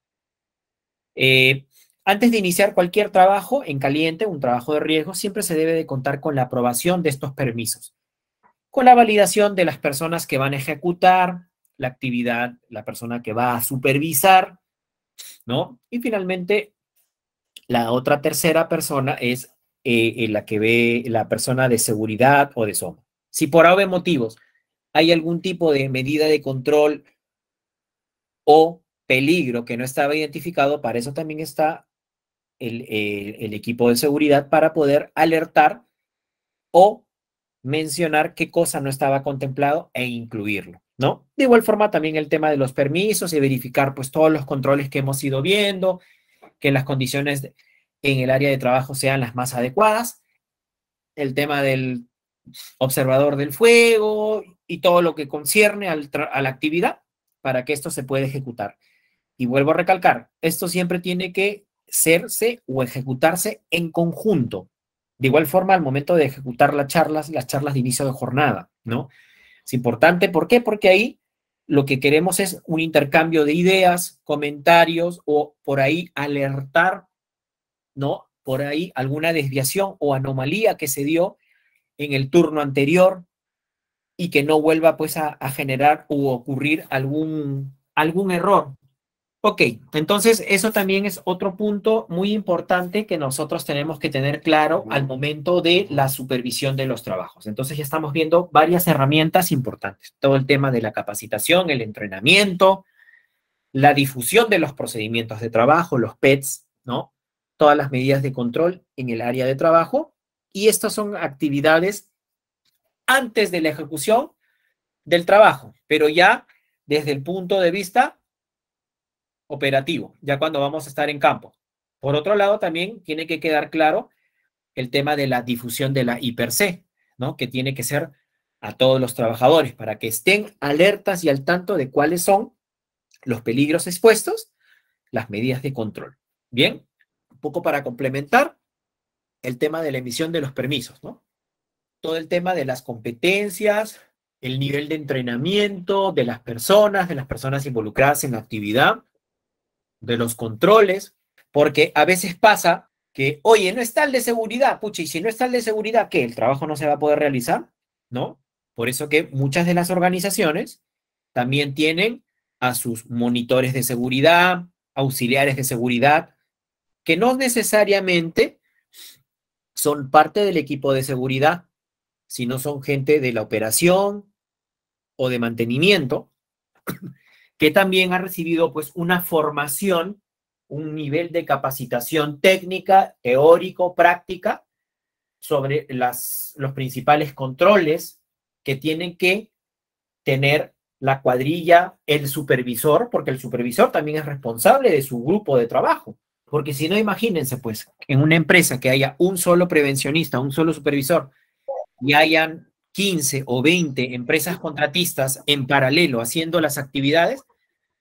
Antes de iniciar cualquier trabajo en caliente, un trabajo de riesgo, siempre se debe de contar con la aprobación de estos permisos, con la validación de las personas que van a ejecutar la actividad, la persona que va a supervisar, ¿no? Y finalmente, la otra tercera persona es la que ve la persona de seguridad o de SOM. Si por A motivos hay algún tipo de medida de control o peligro que no estaba identificado, para eso también está el equipo de seguridad para poder alertar o mencionar qué cosa no estaba contemplado e incluirlo, ¿no? De igual forma también el tema de los permisos y verificar pues todos los controles que hemos ido viendo, que las condiciones en el área de trabajo sean las más adecuadas, el tema del observador del fuego y todo lo que concierne a la actividad para que esto se pueda ejecutar. Y vuelvo a recalcar, esto siempre tiene que hacerse o ejecutarse en conjunto. De igual forma, al momento de ejecutar las charlas de inicio de jornada, ¿no? Es importante, ¿por qué? Porque ahí lo que queremos es un intercambio de ideas, comentarios o por ahí alertar, ¿no? Por ahí alguna desviación o anomalía que se dio en el turno anterior y que no vuelva pues a generar o ocurrir algún error. Ok, entonces eso también es otro punto muy importante que nosotros tenemos que tener claro al momento de la supervisión de los trabajos. Entonces ya estamos viendo varias herramientas importantes. Todo el tema de la capacitación, el entrenamiento, la difusión de los procedimientos de trabajo, los PETs, ¿no? Todas las medidas de control en el área de trabajo. Y estas son actividades antes de la ejecución del trabajo, pero ya desde el punto de vista operativo, ya cuando vamos a estar en campo. Por otro lado, también tiene que quedar claro el tema de la difusión de la I+C, ¿no? Que tiene que ser a todos los trabajadores para que estén alertas y al tanto de cuáles son los peligros expuestos, las medidas de control. Bien, un poco para complementar el tema de la emisión de los permisos, ¿no? Todo el tema de las competencias, el nivel de entrenamiento de las personas involucradas en la actividad, de los controles, porque a veces pasa que, oye, no está el de seguridad, pucha, y si no está el de seguridad, ¿qué? ¿El trabajo no se va a poder realizar? ¿No? Por eso que muchas de las organizaciones también tienen a sus monitores de seguridad, auxiliares de seguridad, que no necesariamente son parte del equipo de seguridad, sino son gente de la operación o de mantenimiento, que también ha recibido pues una formación, un nivel de capacitación técnica, teórico, práctica, sobre los principales controles que tienen que tener la cuadrilla, el supervisor, porque el supervisor también es responsable de su grupo de trabajo. Porque si no, imagínense, pues, en una empresa que haya un solo prevencionista, un solo supervisor, y hayan 15 o 20 empresas contratistas en paralelo haciendo las actividades,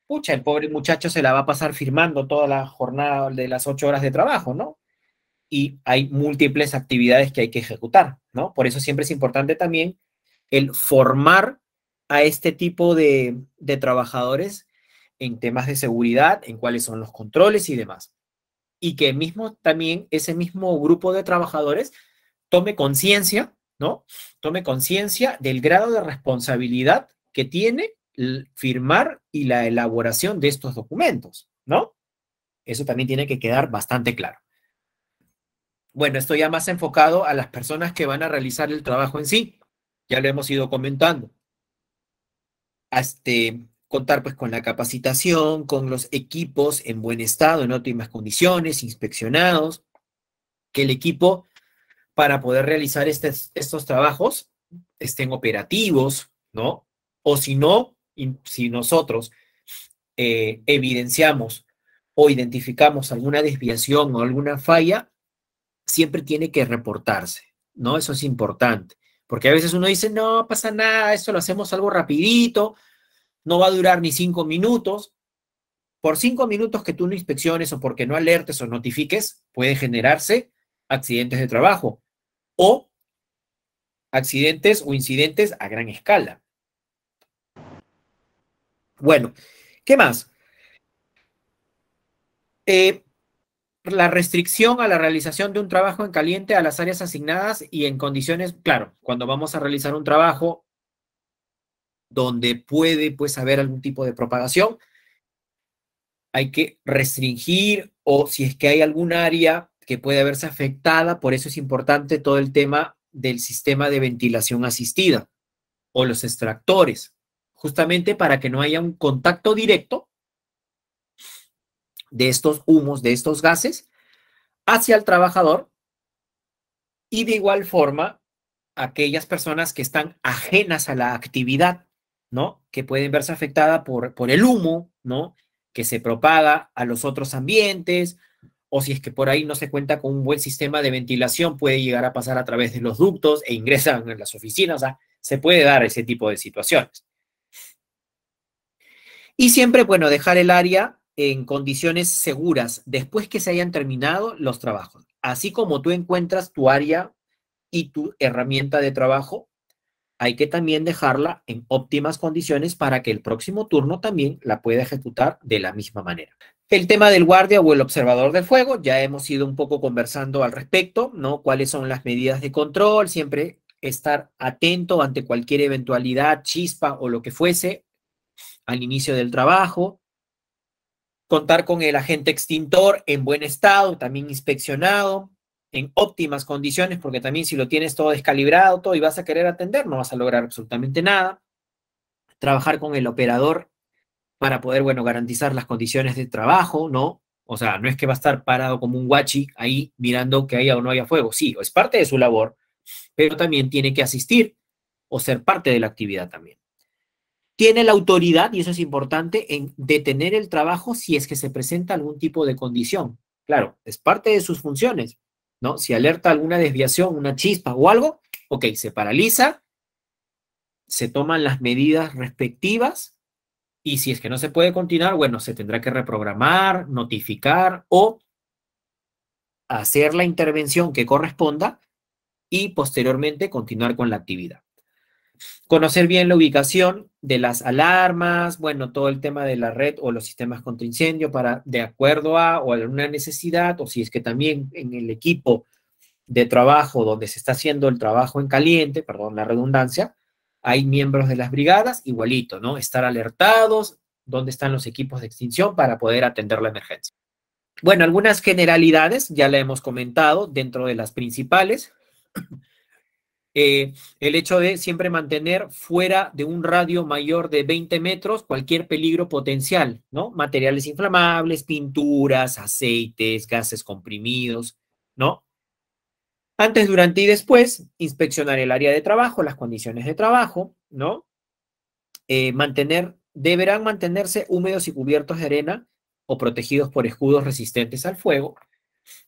pucha, el pobre muchacho se la va a pasar firmando toda la jornada de las 8 horas de trabajo, ¿no? Y hay múltiples actividades que hay que ejecutar, ¿no? Por eso siempre es importante también el formar a este tipo de trabajadores en temas de seguridad, en cuáles son los controles y demás. Y que mismo también ese mismo grupo de trabajadores tome conciencia, ¿no? Tome conciencia del grado de responsabilidad que tiene el firmar y la elaboración de estos documentos, ¿no? Eso también tiene que quedar bastante claro. Bueno, esto ya más enfocado a las personas que van a realizar el trabajo en sí. Ya lo hemos ido comentando. Contar pues con la capacitación, con los equipos en buen estado, en óptimas condiciones, inspeccionados, que el equipo para poder realizar estos trabajos estén operativos, ¿no? O si no, si nosotros evidenciamos o identificamos alguna desviación o alguna falla, siempre tiene que reportarse, ¿no? Eso es importante, Porque a veces uno dice, no pasa nada, esto lo hacemos algo rapidito, no va a durar ni 5 minutos. Por 5 minutos que tú no inspecciones o porque no alertes o notifiques, puede generarse accidentes de trabajo o accidentes o incidentes a gran escala. Bueno, ¿qué más? La restricción a la realización de un trabajo en caliente a las áreas asignadas y en condiciones, claro, cuando vamos a realizar un trabajo donde puede pues haber algún tipo de propagación, hay que restringir o si es que hay algún área que puede verse afectada, por eso es importante todo el tema del sistema de ventilación asistida o los extractores, justamente para que no haya un contacto directo de estos humos, de estos gases, hacia el trabajador y de igual forma aquellas personas que están ajenas a la actividad, ¿no? Que pueden verse afectadas por el humo, ¿no? Que se propaga a los otros ambientes, o si es que por ahí no se cuenta con un buen sistema de ventilación, puede llegar a pasar a través de los ductos e ingresan en las oficinas, o sea, se puede dar ese tipo de situaciones. Y siempre, bueno, dejar el área en condiciones seguras después que se hayan terminado los trabajos. Así como tú encuentras tu área y tu herramienta de trabajo, hay que también dejarla en óptimas condiciones para que el próximo turno también la pueda ejecutar de la misma manera. El tema del guardia o el observador del fuego, ya hemos ido un poco conversando al respecto, ¿no? ¿Cuáles son las medidas de control? Siempre estar atento ante cualquier eventualidad, chispa o lo que fuese al inicio del trabajo. Contar con el agente extintor en buen estado, también inspeccionado, en óptimas condiciones, porque también si lo tienes todo descalibrado, todo y vas a querer atender, no vas a lograr absolutamente nada. Trabajar con el operador para poder, bueno, garantizar las condiciones de trabajo, ¿no? O sea, no es que va a estar parado como un guachi ahí mirando que haya o no haya fuego. Sí, es parte de su labor, pero también tiene que asistir o ser parte de la actividad también. Tiene la autoridad, y eso es importante, en detener el trabajo si es que se presenta algún tipo de condición. Claro, es parte de sus funciones, ¿no? Si alerta alguna desviación, una chispa o algo, ok, se paraliza, se toman las medidas respectivas y si es que no se puede continuar, bueno, se tendrá que reprogramar, notificar o hacer la intervención que corresponda y posteriormente continuar con la actividad. Conocer bien la ubicación de las alarmas, bueno, todo el tema de la red o los sistemas contra incendio para, de acuerdo a o alguna necesidad, o si es que también en el equipo de trabajo donde se está haciendo el trabajo en caliente, perdón la redundancia, hay miembros de las brigadas, igualito, ¿no? Estar alertados, dónde están los equipos de extinción para poder atender la emergencia. Bueno, algunas generalidades ya la hemos comentado dentro de las principales. El hecho de siempre mantener fuera de un radio mayor de 20 metros cualquier peligro potencial, ¿no? Materiales inflamables, pinturas, aceites, gases comprimidos, ¿no? Antes, durante y después, inspeccionar el área de trabajo, las condiciones de trabajo, ¿no? Deberán mantenerse húmedos y cubiertos de arena o protegidos por escudos resistentes al fuego,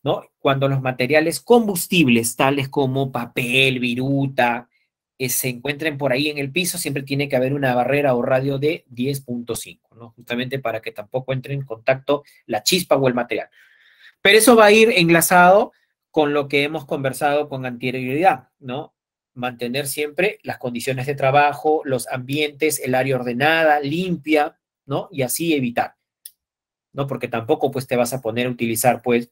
¿no? Cuando los materiales combustibles, tales como papel, viruta, se encuentren por ahí en el piso, siempre tiene que haber una barrera o radio de 10.5, ¿no? Justamente para que tampoco entre en contacto la chispa o el material. Pero eso va a ir enlazado con lo que hemos conversado con anterioridad, ¿no? Mantener siempre las condiciones de trabajo, los ambientes, el área ordenada, limpia, ¿no? Y así evitar, ¿no? Porque tampoco pues te vas a poner a utilizar pues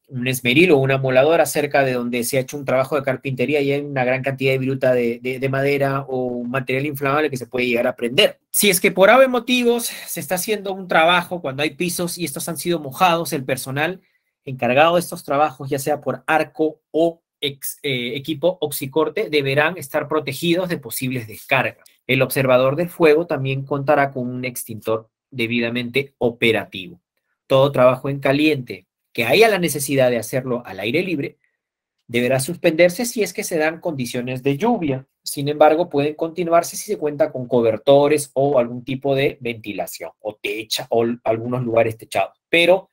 un esmeril o una moladora cerca de donde se ha hecho un trabajo de carpintería y hay una gran cantidad de viruta de madera o un material inflamable que se puede llegar a prender. Si es que por algún motivos se está haciendo un trabajo cuando hay pisos y estos han sido mojados, el personal encargado de estos trabajos, ya sea por arco o equipo oxicorte, deberán estar protegidos de posibles descargas. El observador del fuego también contará con un extintor debidamente operativo. Todo trabajo en caliente que haya la necesidad de hacerlo al aire libre, deberá suspenderse si es que se dan condiciones de lluvia. Sin embargo, pueden continuarse si se cuenta con cobertores o algún tipo de ventilación o techa o algunos lugares techados. Pero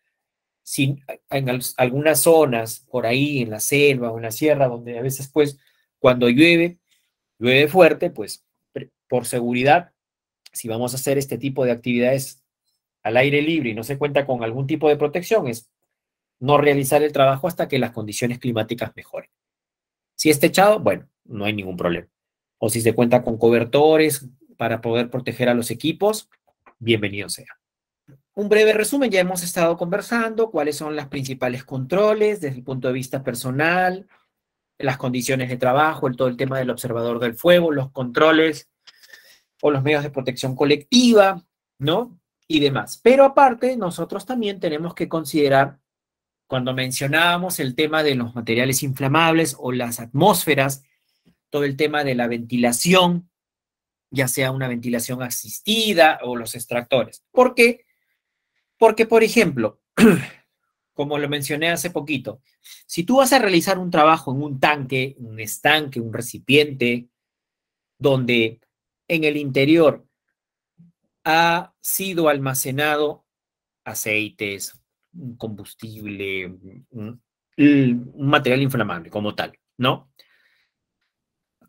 si en algunas zonas por ahí en la selva o en la sierra donde a veces pues cuando llueve llueve fuerte, pues por seguridad, si vamos a hacer este tipo de actividades al aire libre y no se cuenta con algún tipo de protección, es no realizar el trabajo hasta que las condiciones climáticas mejoren. Si es techado, bueno, no hay ningún problema. O si se cuenta con cobertores para poder proteger a los equipos, bienvenido sea. Un breve resumen, ya hemos estado conversando cuáles son los principales controles desde el punto de vista personal, las condiciones de trabajo, todo el tema del observador del fuego, los controles o los medios de protección colectiva, ¿no? Y demás. Pero aparte, nosotros también tenemos que considerar, cuando mencionábamos el tema de los materiales inflamables o las atmósferas, todo el tema de la ventilación, ya sea una ventilación asistida o los extractores. ¿Por qué? Porque, por ejemplo, como lo mencioné hace poquito, si tú vas a realizar un trabajo en un tanque, un estanque, un recipiente, donde en el interior ha sido almacenado aceites, un combustible, un material inflamable como tal, ¿no?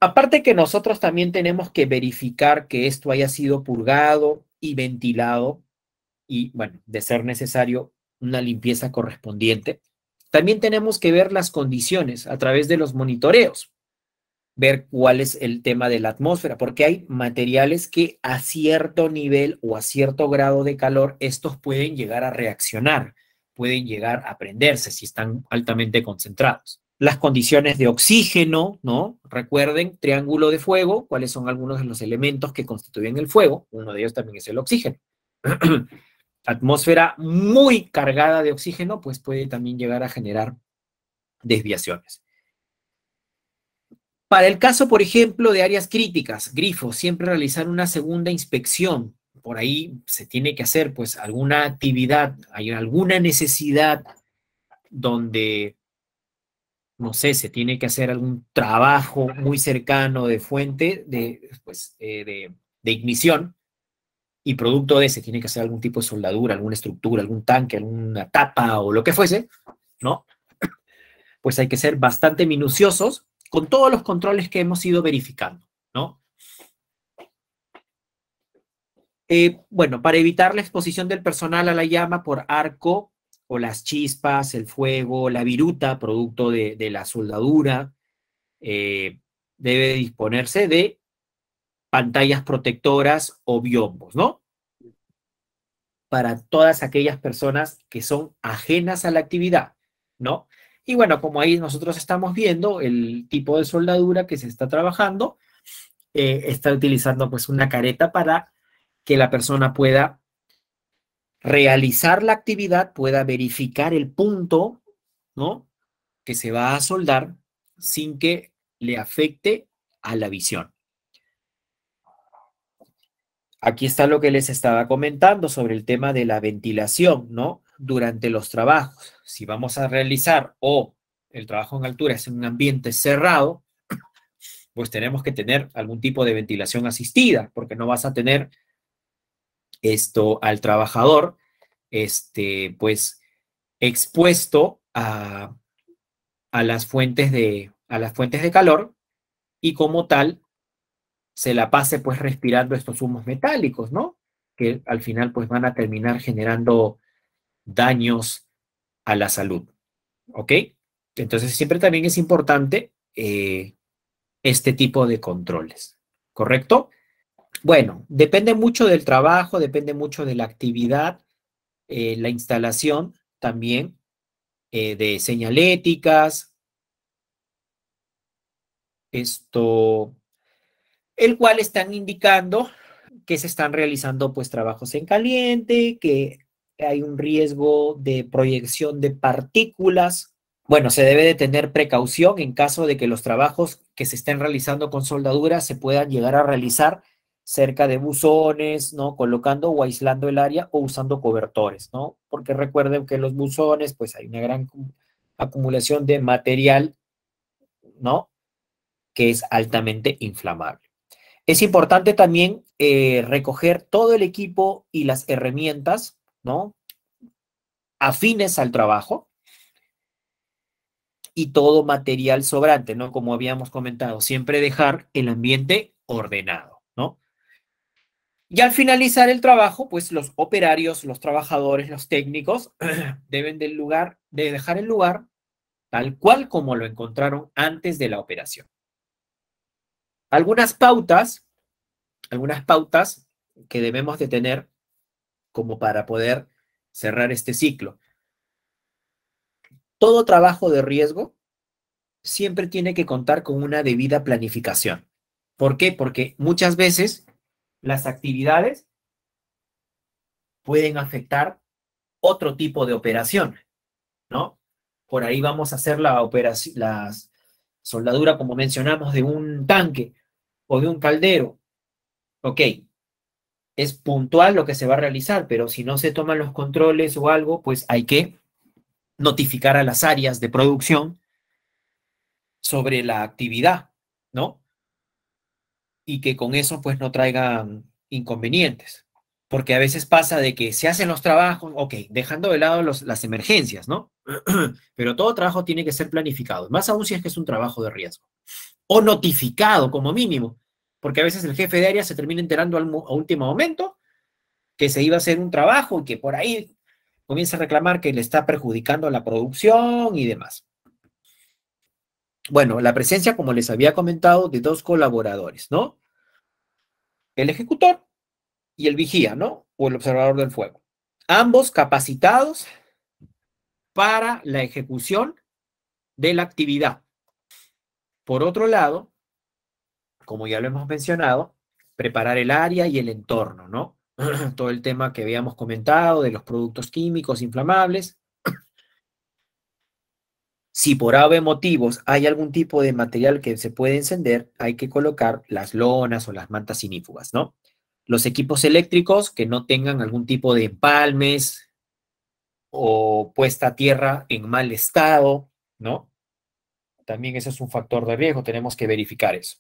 Aparte que nosotros también tenemos que verificar que esto haya sido purgado y ventilado y, bueno, de ser necesario, una limpieza correspondiente. También tenemos que ver las condiciones a través de los monitoreos, ver cuál es el tema de la atmósfera, porque hay materiales que a cierto nivel o a cierto grado de calor, estos pueden llegar a reaccionar, pueden llegar a prenderse si están altamente concentrados. Las condiciones de oxígeno, ¿no? Recuerden, triángulo de fuego, cuáles son algunos de los elementos que constituyen el fuego. Uno de ellos también es el oxígeno. Atmósfera muy cargada de oxígeno, pues puede también llegar a generar desviaciones. Para el caso, por ejemplo, de áreas críticas, grifo, siempre realizar una segunda inspección. Por ahí se tiene que hacer, pues, alguna actividad, hay alguna necesidad donde, no sé, se tiene que hacer algún trabajo muy cercano de fuente, pues, de ignición, y producto de ese tiene que hacer algún tipo de soldadura, alguna estructura, algún tanque, alguna tapa o lo que fuese, ¿no? Pues hay que ser bastante minuciosos con todos los controles que hemos ido verificando, ¿no? Bueno, para evitar la exposición del personal a la llama por arco o las chispas, el fuego, la viruta, producto de la soldadura, debe disponerse de pantallas protectoras o biombos, ¿no? Para todas aquellas personas que son ajenas a la actividad, ¿no? Y bueno, como ahí nosotros estamos viendo el tipo de soldadura que se está trabajando, está utilizando pues una careta para que la persona pueda realizar la actividad, pueda verificar el punto, ¿no? Que se va a soldar sin que le afecte a la visión. Aquí está lo que les estaba comentando sobre el tema de la ventilación, ¿no? Durante los trabajos. Si vamos a realizar o el trabajo en altura es en un ambiente cerrado, pues tenemos que tener algún tipo de ventilación asistida, porque no vas a tener esto al trabajador, pues expuesto a las fuentes de calor y como tal se la pase pues respirando estos humos metálicos, ¿no? Que al final pues van a terminar generando daños a la salud, ¿ok? Entonces siempre también es importante este tipo de controles, ¿correcto? Bueno, depende mucho del trabajo, depende mucho de la actividad, la instalación también de señaléticas, esto, el cual están indicando que se están realizando pues trabajos en caliente, que hay un riesgo de proyección de partículas. Bueno, se debe de tener precaución en caso de que los trabajos que se estén realizando con soldadura se puedan llegar a realizar cerca de buzones, ¿no? Colocando o aislando el área o usando cobertores, ¿no? Porque recuerden que los buzones, pues hay una gran acumulación de material, ¿no? Que es altamente inflamable. Es importante también recoger todo el equipo y las herramientas, ¿no? Afines al trabajo. y todo material sobrante, ¿no? Como habíamos comentado, siempre dejar el ambiente ordenado, ¿no? Y al finalizar el trabajo, pues los operarios, los trabajadores, los técnicos deben de dejar el lugar tal cual como lo encontraron antes de la operación. Algunas pautas que debemos de tener como para poder cerrar este ciclo. Todo trabajo de riesgo siempre tiene que contar con una debida planificación. ¿Por qué? Porque muchas veces las actividades pueden afectar otro tipo de operación, ¿no? Por ahí vamos a hacer la soldadura, como mencionamos, de un tanque o de un caldero. Ok, es puntual lo que se va a realizar, pero si no se toman los controles o algo, pues hay que notificar a las áreas de producción sobre la actividad, ¿no? Y que con eso pues no traigan inconvenientes. Porque a veces pasa de que se hacen los trabajos, ok, dejando de lado las emergencias, ¿no? Pero todo trabajo tiene que ser planificado, más aún si es que es un trabajo de riesgo. O notificado como mínimo, porque a veces el jefe de área se termina enterando a último momento que se iba a hacer un trabajo y que por ahí comienza a reclamar que le está perjudicando a la producción y demás. Bueno, la presencia, como les había comentado, de dos colaboradores, ¿no? El ejecutor y el vigía, ¿no? O el observador del fuego. Ambos capacitados para la ejecución de la actividad. Por otro lado, como ya lo hemos mencionado, preparar el área y el entorno, ¿no? Todo el tema que habíamos comentado de los productos químicos inflamables. Si por ave motivos hay algún tipo de material que se puede encender, hay que colocar las lonas o las mantas ignífugas, ¿no? Los equipos eléctricos que no tengan algún tipo de empalmes o puesta a tierra en mal estado, ¿no? También ese es un factor de riesgo, tenemos que verificar eso.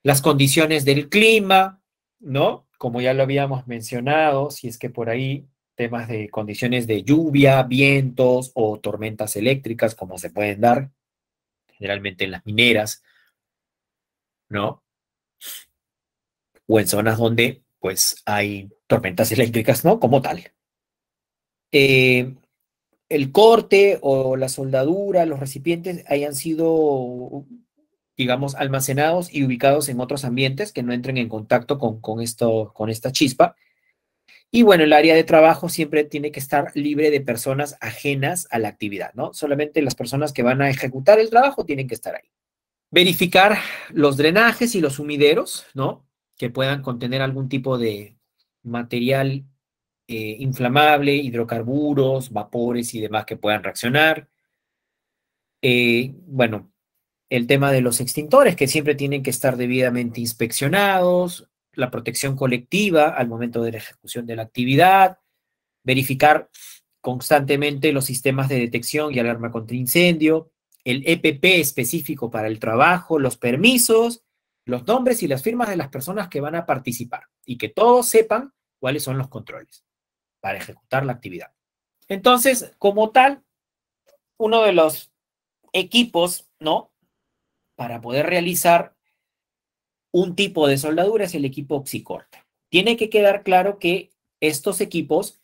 Las condiciones del clima, ¿no? Como ya lo habíamos mencionado, si es que por ahí temas de condiciones de lluvia, vientos o tormentas eléctricas, como se pueden dar generalmente en las mineras, ¿no? O en zonas donde, pues, hay tormentas eléctricas, ¿no? Como tal. Eh, el corte o la soldadura, los recipientes hayan sido, digamos, almacenados y ubicados en otros ambientes que no entren en contacto con esta chispa. Y bueno, el área de trabajo siempre tiene que estar libre de personas ajenas a la actividad, ¿no? Solamente las personas que van a ejecutar el trabajo tienen que estar ahí. Verificar los drenajes y los sumideros, ¿no? Que puedan contener algún tipo de material inflamable, hidrocarburos, vapores y demás que puedan reaccionar. Bueno, el tema de los extintores, que siempre tienen que estar debidamente inspeccionados, la protección colectiva al momento de la ejecución de la actividad, verificar constantemente los sistemas de detección y alarma contra incendio, el EPP específico para el trabajo, los permisos, los nombres y las firmas de las personas que van a participar y que todos sepan cuáles son los controles para ejecutar la actividad. Entonces, como tal, uno de los equipos, ¿no? Para poder realizar un tipo de soldadura es el equipo Oxicorta. Tiene que quedar claro que estos equipos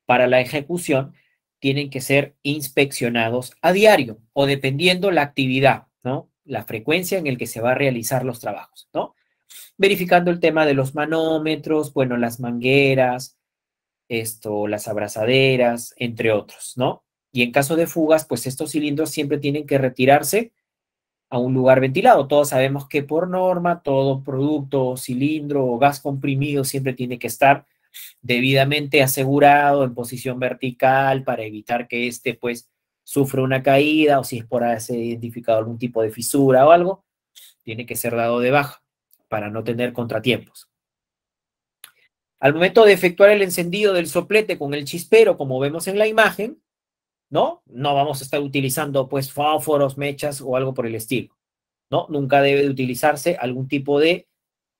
para la ejecución tienen que ser inspeccionados a diario o dependiendo la actividad, ¿no? La frecuencia en el que se va a realizar los trabajos, ¿no? Verificando el tema de los manómetros, bueno, las mangueras, las abrazaderas, entre otros, ¿no? Y en caso de fugas, pues estos cilindros siempre tienen que retirarse a un lugar ventilado. Todos sabemos que por norma, todo producto, cilindro o gas comprimido siempre tiene que estar debidamente asegurado en posición vertical para evitar que pues sufra una caída o si es por haberse identificado algún tipo de fisura o algo, tiene que ser dado de baja para no tener contratiempos. Al momento de efectuar el encendido del soplete con el chispero, como vemos en la imagen, ¿no? No vamos a estar utilizando pues fósforos, mechas o algo por el estilo, ¿no? Nunca debe de utilizarse algún tipo de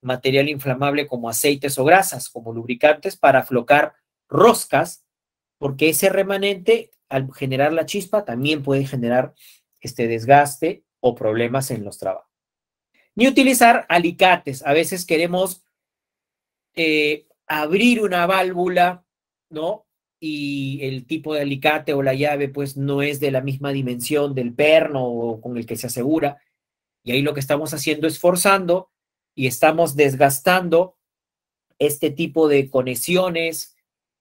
material inflamable como aceites o grasas, como lubricantes para aflocar roscas, porque ese remanente, al generar la chispa, también puede generar este desgaste o problemas en los trabajos. Ni utilizar alicates. A veces queremos abrir una válvula, ¿no? Y el tipo de alicate o la llave, pues, no es de la misma dimensión del perno o con el que se asegura. Y ahí lo que estamos haciendo es forzando y estamos desgastando este tipo de conexiones,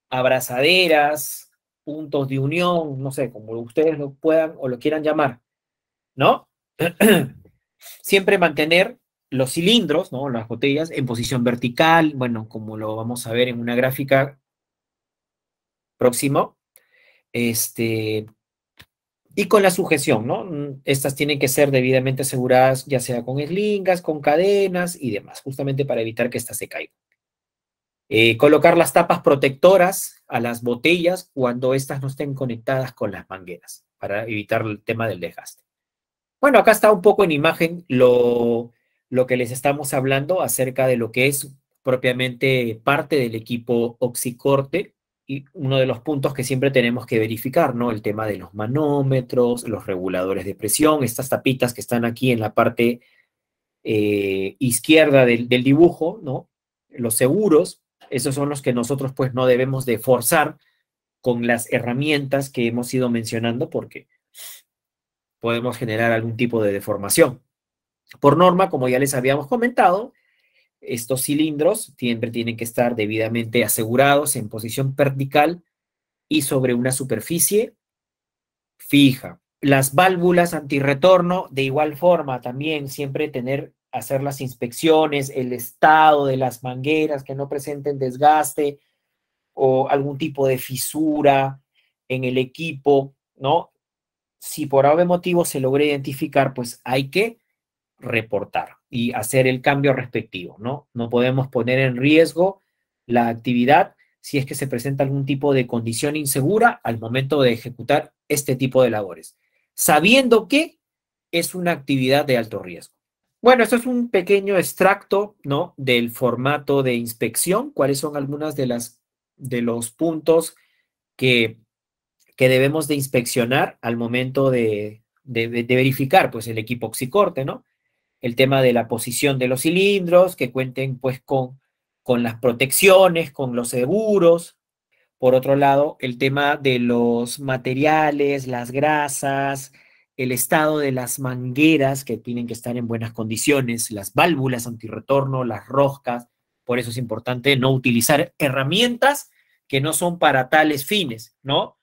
abrazaderas, puntos de unión, no sé, como ustedes lo puedan o lo quieran llamar, ¿no? Siempre mantener los cilindros, ¿no? Las botellas en posición vertical, bueno, como lo vamos a ver en una gráfica próximo, y con la sujeción, ¿no? Estas tienen que ser debidamente aseguradas, ya sea con eslingas, con cadenas y demás, justamente para evitar que estas se caigan. Colocar las tapas protectoras a las botellas cuando estas no estén conectadas con las mangueras, para evitar el tema del desgaste. Bueno, acá está un poco en imagen lo que les estamos hablando acerca de lo que es propiamente parte del equipo oxicorte y uno de los puntos que siempre tenemos que verificar, ¿no? El tema de los manómetros, los reguladores de presión, estas tapitas que están aquí en la parte izquierda del dibujo, ¿no? Los seguros, esos son los que nosotros pues no debemos de forzar con las herramientas que hemos ido mencionando porque podemos generar algún tipo de deformación. Por norma, como ya les habíamos comentado, estos cilindros siempre tienen que estar debidamente asegurados en posición vertical y sobre una superficie fija. Las válvulas antirretorno, de igual forma, también siempre hacer las inspecciones, el estado de las mangueras que no presenten desgaste o algún tipo de fisura en el equipo, ¿no? Si por algún motivo se logra identificar, pues hay que reportar y hacer el cambio respectivo, ¿no? No podemos poner en riesgo la actividad si es que se presenta algún tipo de condición insegura al momento de ejecutar este tipo de labores, sabiendo que es una actividad de alto riesgo. Bueno, esto es un pequeño extracto, ¿no? Del formato de inspección, cuáles son algunas de los puntos que debemos de inspeccionar al momento de verificar, pues, el equipo oxicorte, ¿no? El tema de la posición de los cilindros, que cuenten, pues, con las protecciones, con los seguros. Por otro lado, el tema de los materiales, las grasas, el estado de las mangueras, que tienen que estar en buenas condiciones, las válvulas antirretorno, las roscas. Por eso es importante no utilizar herramientas que no son para tales fines, ¿no?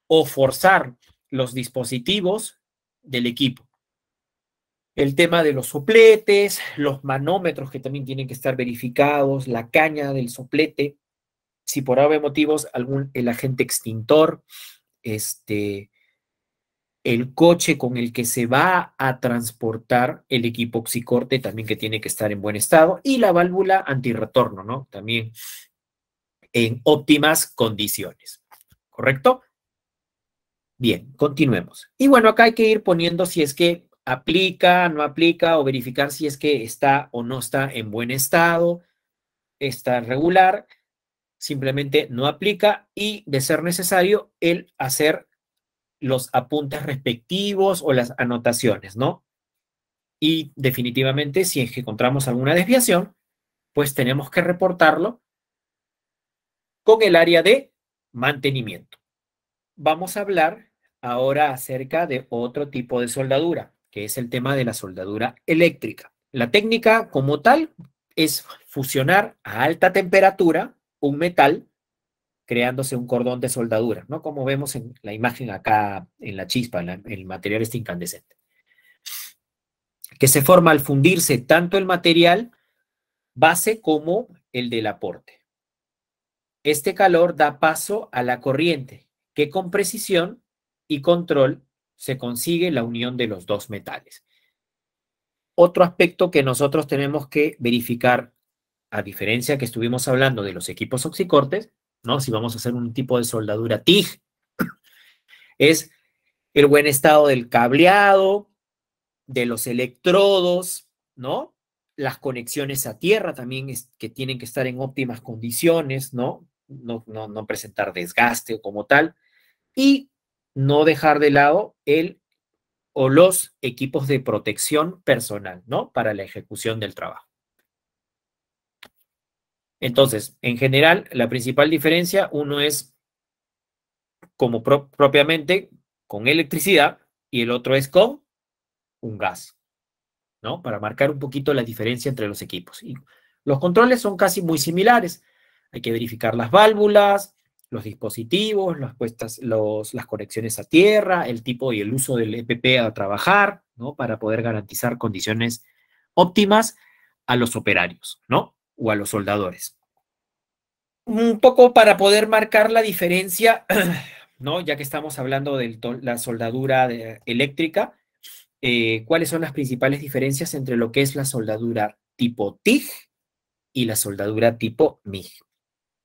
O forzar los dispositivos del equipo. El tema de los sopletes, los manómetros que también tienen que estar verificados, la caña del soplete, si por algún motivos el agente extintor, el coche con el que se va a transportar el equipo oxicorte también que tiene que estar en buen estado y la válvula antirretorno, ¿no? También en óptimas condiciones, ¿correcto? Bien, continuemos. Y bueno, acá hay que ir poniendo si es que aplica, no aplica o verificar si es que está o no está en buen estado, está regular, simplemente no aplica y de ser necesario el hacer los apuntes respectivos o las anotaciones, ¿no? Y definitivamente si es que encontramos alguna desviación, pues tenemos que reportarlo con el área de mantenimiento. Vamos a hablar ahora acerca de otro tipo de soldadura, que es el tema de la soldadura eléctrica. La técnica como tal es fusionar a alta temperatura un metal creándose un cordón de soldadura, ¿no? Como vemos en la imagen acá en la chispa, en el material este incandescente, que se forma al fundirse tanto el material base como el del aporte. Este calor da paso a la corriente, que con precisión y control se consigue la unión de los dos metales. Otro aspecto que nosotros tenemos que verificar, a diferencia que estuvimos hablando de los equipos oxicortes, ¿no? Si vamos a hacer un tipo de soldadura TIG, es el buen estado del cableado, de los electrodos, ¿no? Las conexiones a tierra también que tienen que estar en óptimas condiciones, ¿no? No presentar desgaste como tal. Y no dejar de lado el o los equipos de protección personal, ¿no? Para la ejecución del trabajo. Entonces, en general, la principal diferencia, uno es como propiamente con electricidad y el otro es con un gas, ¿no? Para marcar un poquito la diferencia entre los equipos. Y los controles son casi muy similares. Hay que verificar las válvulas, los dispositivos, las conexiones a tierra, el tipo y el uso del EPP a trabajar, ¿no? Para poder garantizar condiciones óptimas a los operarios, ¿no? O a los soldadores. Un poco para poder marcar la diferencia, ¿no? Ya que estamos hablando de la soldadura eléctrica, ¿cuáles son las principales diferencias entre lo que es la soldadura tipo TIG y la soldadura tipo MIG?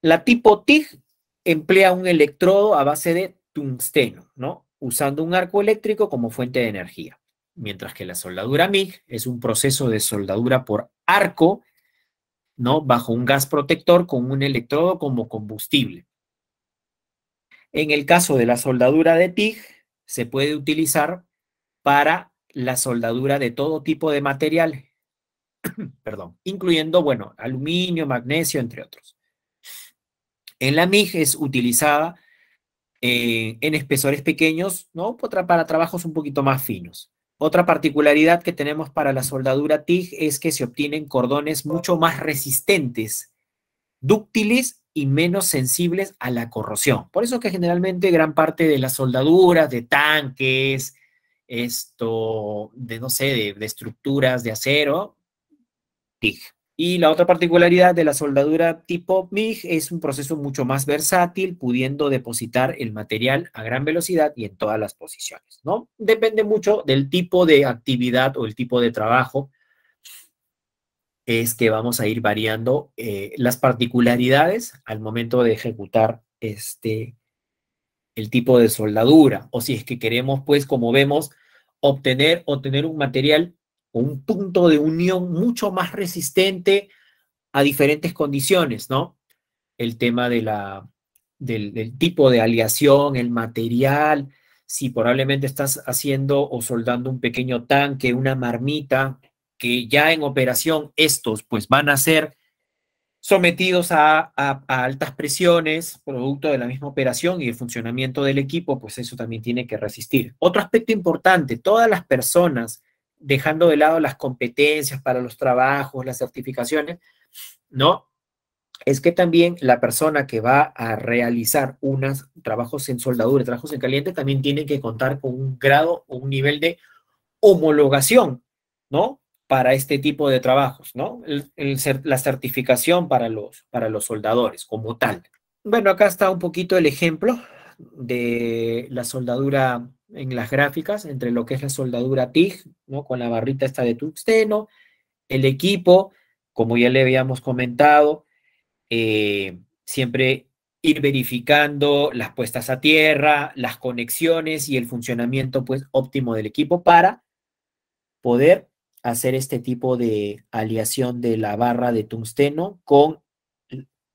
La tipo TIG emplea un electrodo a base de tungsteno, ¿no? Usando un arco eléctrico como fuente de energía. Mientras que la soldadura MIG es un proceso de soldadura por arco, ¿no? Bajo un gas protector con un electrodo como combustible. En el caso de la soldadura de TIG, se puede utilizar para la soldadura de todo tipo de material, perdón, incluyendo, bueno, aluminio, magnesio, entre otros. En la MIG es utilizada en espesores pequeños, ¿no? Para trabajos un poquito más finos. Otra particularidad que tenemos para la soldadura TIG es que se obtienen cordones mucho más resistentes, dúctiles y menos sensibles a la corrosión. Por eso que generalmente gran parte de las soldaduras de tanques, no sé, de estructuras de acero, TIG. Y la otra particularidad de la soldadura tipo MIG es un proceso mucho más versátil, pudiendo depositar el material a gran velocidad y en todas las posiciones, ¿no? Depende mucho del tipo de actividad o el tipo de trabajo, es que vamos a ir variando las particularidades al momento de ejecutar el tipo de soldadura, o si es que queremos, pues, como vemos, obtener un material o un punto de unión mucho más resistente a diferentes condiciones, ¿no? El tema del tipo de aleación, el material, si probablemente estás haciendo o soldando un pequeño tanque, una marmita, que ya en operación estos pues van a ser sometidos a altas presiones, producto de la misma operación y el funcionamiento del equipo, pues eso también tiene que resistir. Otro aspecto importante, todas las personas, dejando de lado las competencias para los trabajos, las certificaciones, ¿no? Es que también la persona que va a realizar unos trabajos en soldadura, trabajos en caliente, también tiene que contar con un grado o un nivel de homologación, ¿no? Para este tipo de trabajos, ¿no? La certificación para los soldadores como tal. Bueno, acá está un poquito el ejemplo de la soldadura en las gráficas, entre lo que es la soldadura TIG, ¿no? Con la barrita esta de tungsteno, el equipo, como ya le habíamos comentado, siempre ir verificando las puestas a tierra, las conexiones y el funcionamiento pues óptimo del equipo para poder hacer este tipo de aleación de la barra de tungsteno con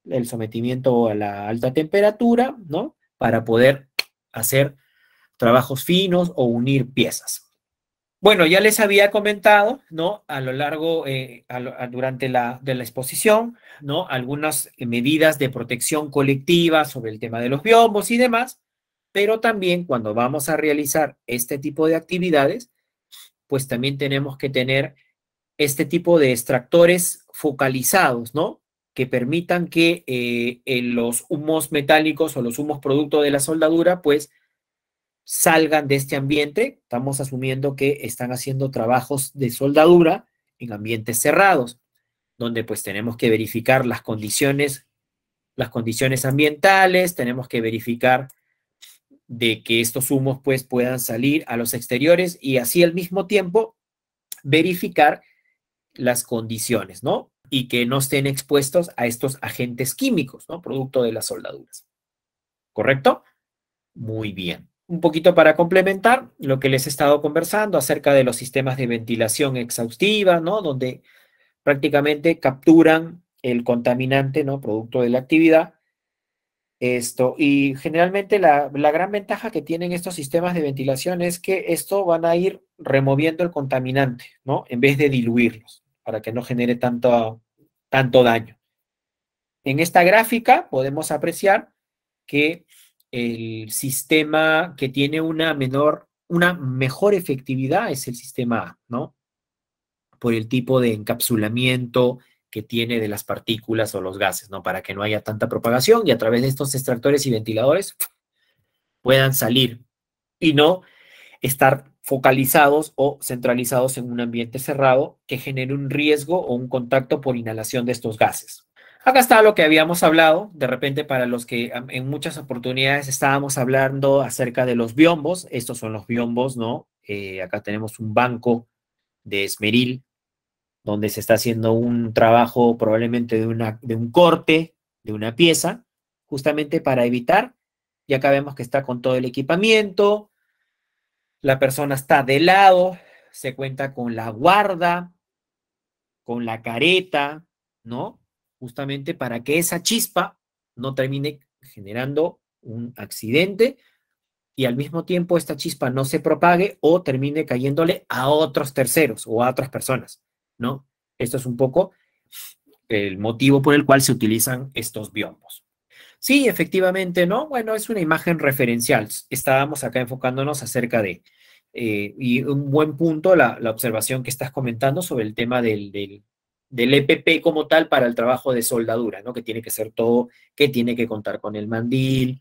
el sometimiento a la alta temperatura, ¿no? Para poder hacer trabajos finos o unir piezas. Bueno, ya les había comentado, ¿no? A lo largo, durante de la exposición, ¿no? Algunas medidas de protección colectiva sobre el tema de los biombos y demás, pero también cuando vamos a realizar este tipo de actividades, pues también tenemos que tener este tipo de extractores focalizados, ¿no? Que permitan que los humos metálicos o los humos producto de la soldadura, pues, salgan de este ambiente. Estamos asumiendo que están haciendo trabajos de soldadura en ambientes cerrados, donde pues tenemos que verificar las condiciones ambientales, tenemos que verificar de que estos humos pues puedan salir a los exteriores y así al mismo tiempo verificar las condiciones, ¿no? Y que no estén expuestos a estos agentes químicos, ¿no? Producto de las soldaduras. ¿Correcto? Muy bien. Un poquito para complementar lo que les he estado conversando acerca de los sistemas de ventilación exhaustiva, ¿no? Donde prácticamente capturan el contaminante, ¿no? Producto de la actividad, Y generalmente la gran ventaja que tienen estos sistemas de ventilación es que esto van a ir removiendo el contaminante, ¿no? En vez de diluirlos, para que no genere tanto daño. En esta gráfica podemos apreciar que el sistema que tiene una mejor efectividad es el sistema A, ¿no? Por el tipo de encapsulamiento que tiene de las partículas o los gases, ¿no? Para que no haya tanta propagación y a través de estos extractores y ventiladores puedan salir y no estar focalizados o centralizados en un ambiente cerrado que genere un riesgo o un contacto por inhalación de estos gases. Acá está lo que habíamos hablado, de repente para los que en muchas oportunidades estábamos hablando acerca de los biombos, estos son los biombos, ¿no? Acá tenemos un banco de esmeril donde se está haciendo un trabajo probablemente de un corte de una pieza, justamente para evitar, y acá vemos que está con todo el equipamiento, la persona está de lado, se cuenta con la guarda, con la careta, ¿no? Justamente para que esa chispa no termine generando un accidente y al mismo tiempo esta chispa no se propague o termine cayéndole a otros terceros o a otras personas, ¿no? Esto es un poco el motivo por el cual se utilizan estos biombos. Sí, efectivamente, ¿no? Bueno, es una imagen referencial. Estábamos acá enfocándonos acerca de, y un buen punto, la observación que estás comentando sobre el tema del EPP como tal para el trabajo de soldadura, ¿no? Que tiene que ser todo, que tiene que contar con el mandil,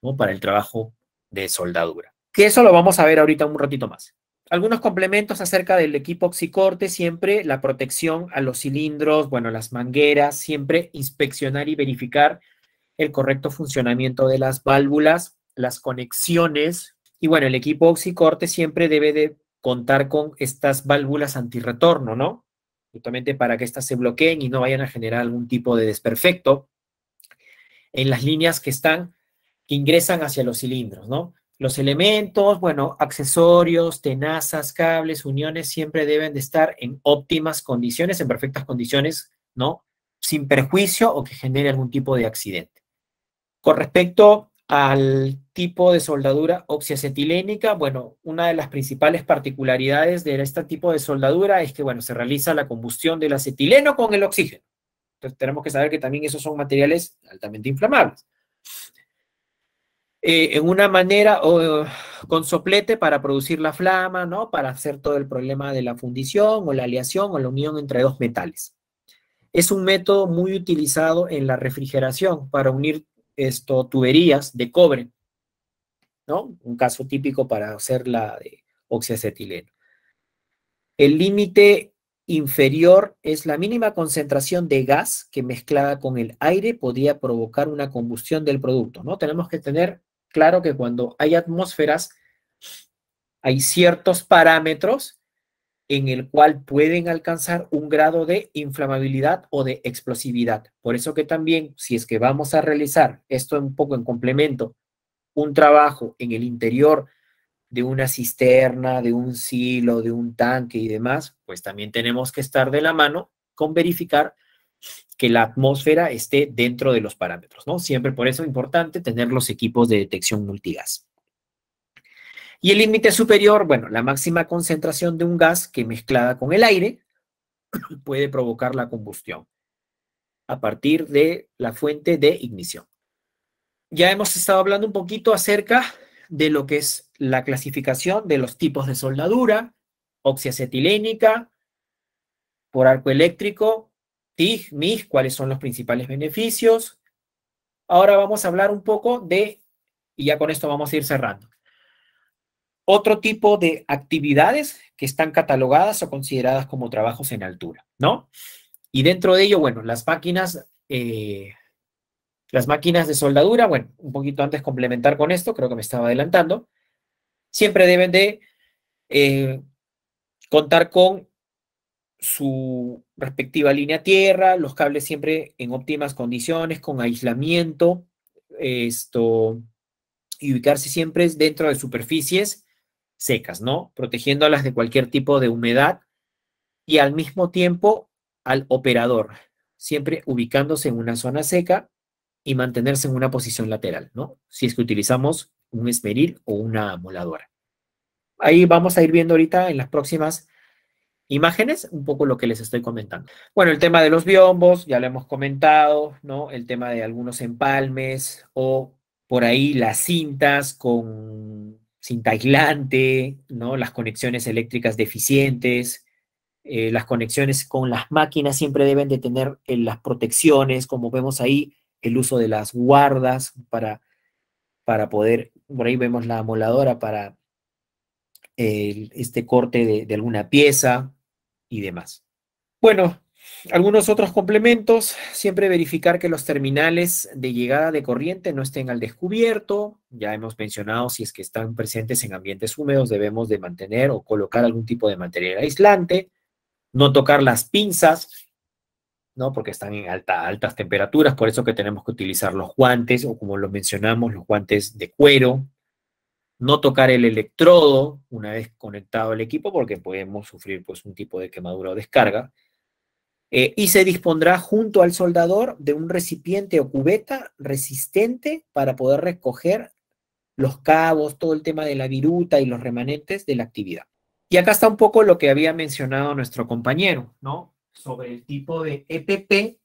¿no? Para el trabajo de soldadura. Que eso lo vamos a ver ahorita un ratito más. Algunos complementos acerca del equipo oxicorte, siempre la protección a los cilindros, bueno, las mangueras, siempre inspeccionar y verificar el correcto funcionamiento de las válvulas, las conexiones, y bueno, el equipo oxicorte siempre debe de contar con estas válvulas antirretorno, ¿no? Justamente para que éstas se bloqueen y no vayan a generar algún tipo de desperfecto en las líneas que ingresan hacia los cilindros, ¿no? Los elementos, bueno, accesorios, tenazas, cables, uniones, siempre deben de estar en óptimas condiciones, en perfectas condiciones, ¿no? Sin perjuicio o que genere algún tipo de accidente. Con respecto al tipo de soldadura oxiacetilénica, bueno, una de las principales particularidades de este tipo de soldadura es que, bueno, se realiza la combustión del acetileno con el oxígeno. Entonces tenemos que saber que también esos son materiales altamente inflamables. En una manera con soplete para producir la flama, ¿no? Para hacer todo el problema de la fundición o la aleación o la unión entre dos metales. Es un método muy utilizado en la refrigeración para unir tuberías de cobre, ¿no? Un caso típico para hacer la de oxiacetileno. El límite inferior es la mínima concentración de gas que mezclada con el aire podría provocar una combustión del producto, ¿no? Tenemos que tener claro que cuando hay atmósferas hay ciertos parámetros en el cual pueden alcanzar un grado de inflamabilidad o de explosividad. Por eso que también, si es que vamos a realizar esto un poco en complemento, un trabajo en el interior de una cisterna, de un silo, de un tanque y demás, pues también tenemos que estar de la mano con verificar que la atmósfera esté dentro de los parámetros, ¿no? Siempre por eso es importante tener los equipos de detección multigas. Y el límite superior, bueno, la máxima concentración de un gas que mezclada con el aire puede provocar la combustión a partir de la fuente de ignición. Ya hemos estado hablando un poquito acerca de lo que es la clasificación de los tipos de soldadura, oxiacetilénica, por arco eléctrico, TIG, MIG, cuáles son los principales beneficios. Ahora vamos a hablar un poco y ya con esto vamos a ir cerrando. Otro tipo de actividades que están catalogadas o consideradas como trabajos en altura, ¿no? Y dentro de ello, bueno, las máquinas de soldadura, bueno, un poquito antes complementar con esto, creo que me estaba adelantando, siempre deben de contar con su respectiva línea tierra, los cables siempre en óptimas condiciones, con aislamiento, y ubicarse siempre dentro de superficies secas, ¿no? Protegiéndolas de cualquier tipo de humedad y al mismo tiempo al operador, siempre ubicándose en una zona seca y mantenerse en una posición lateral, ¿no? Si es que utilizamos un esmeril o una moladora. Ahí vamos a ir viendo ahorita en las próximas imágenes un poco lo que les estoy comentando. Bueno, el tema de los biombos, ya lo hemos comentado, ¿no? El tema de algunos empalmes o por ahí las cintas con cinta aislante, ¿no? Las conexiones eléctricas deficientes, las conexiones con las máquinas siempre deben de tener las protecciones, como vemos ahí, el uso de las guardas para poder, por ahí vemos la amoladora para este corte de alguna pieza y demás. Bueno, algunos otros complementos, siempre verificar que los terminales de llegada de corriente no estén al descubierto. Ya hemos mencionado, si es que están presentes en ambientes húmedos, debemos de mantener o colocar algún tipo de material aislante. No tocar las pinzas, ¿no? Porque están en altas temperaturas, por eso que tenemos que utilizar los guantes, o como lo mencionamos, los guantes de cuero. No tocar el electrodo una vez conectado al equipo, porque podemos sufrir pues, un tipo de quemadura o descarga. Y se dispondrá junto al soldador de un recipiente o cubeta resistente para poder recoger los cabos, todo el tema de la viruta y los remanentes de la actividad. Y acá está un poco lo que había mencionado nuestro compañero, ¿no? Sobre el tipo de EPP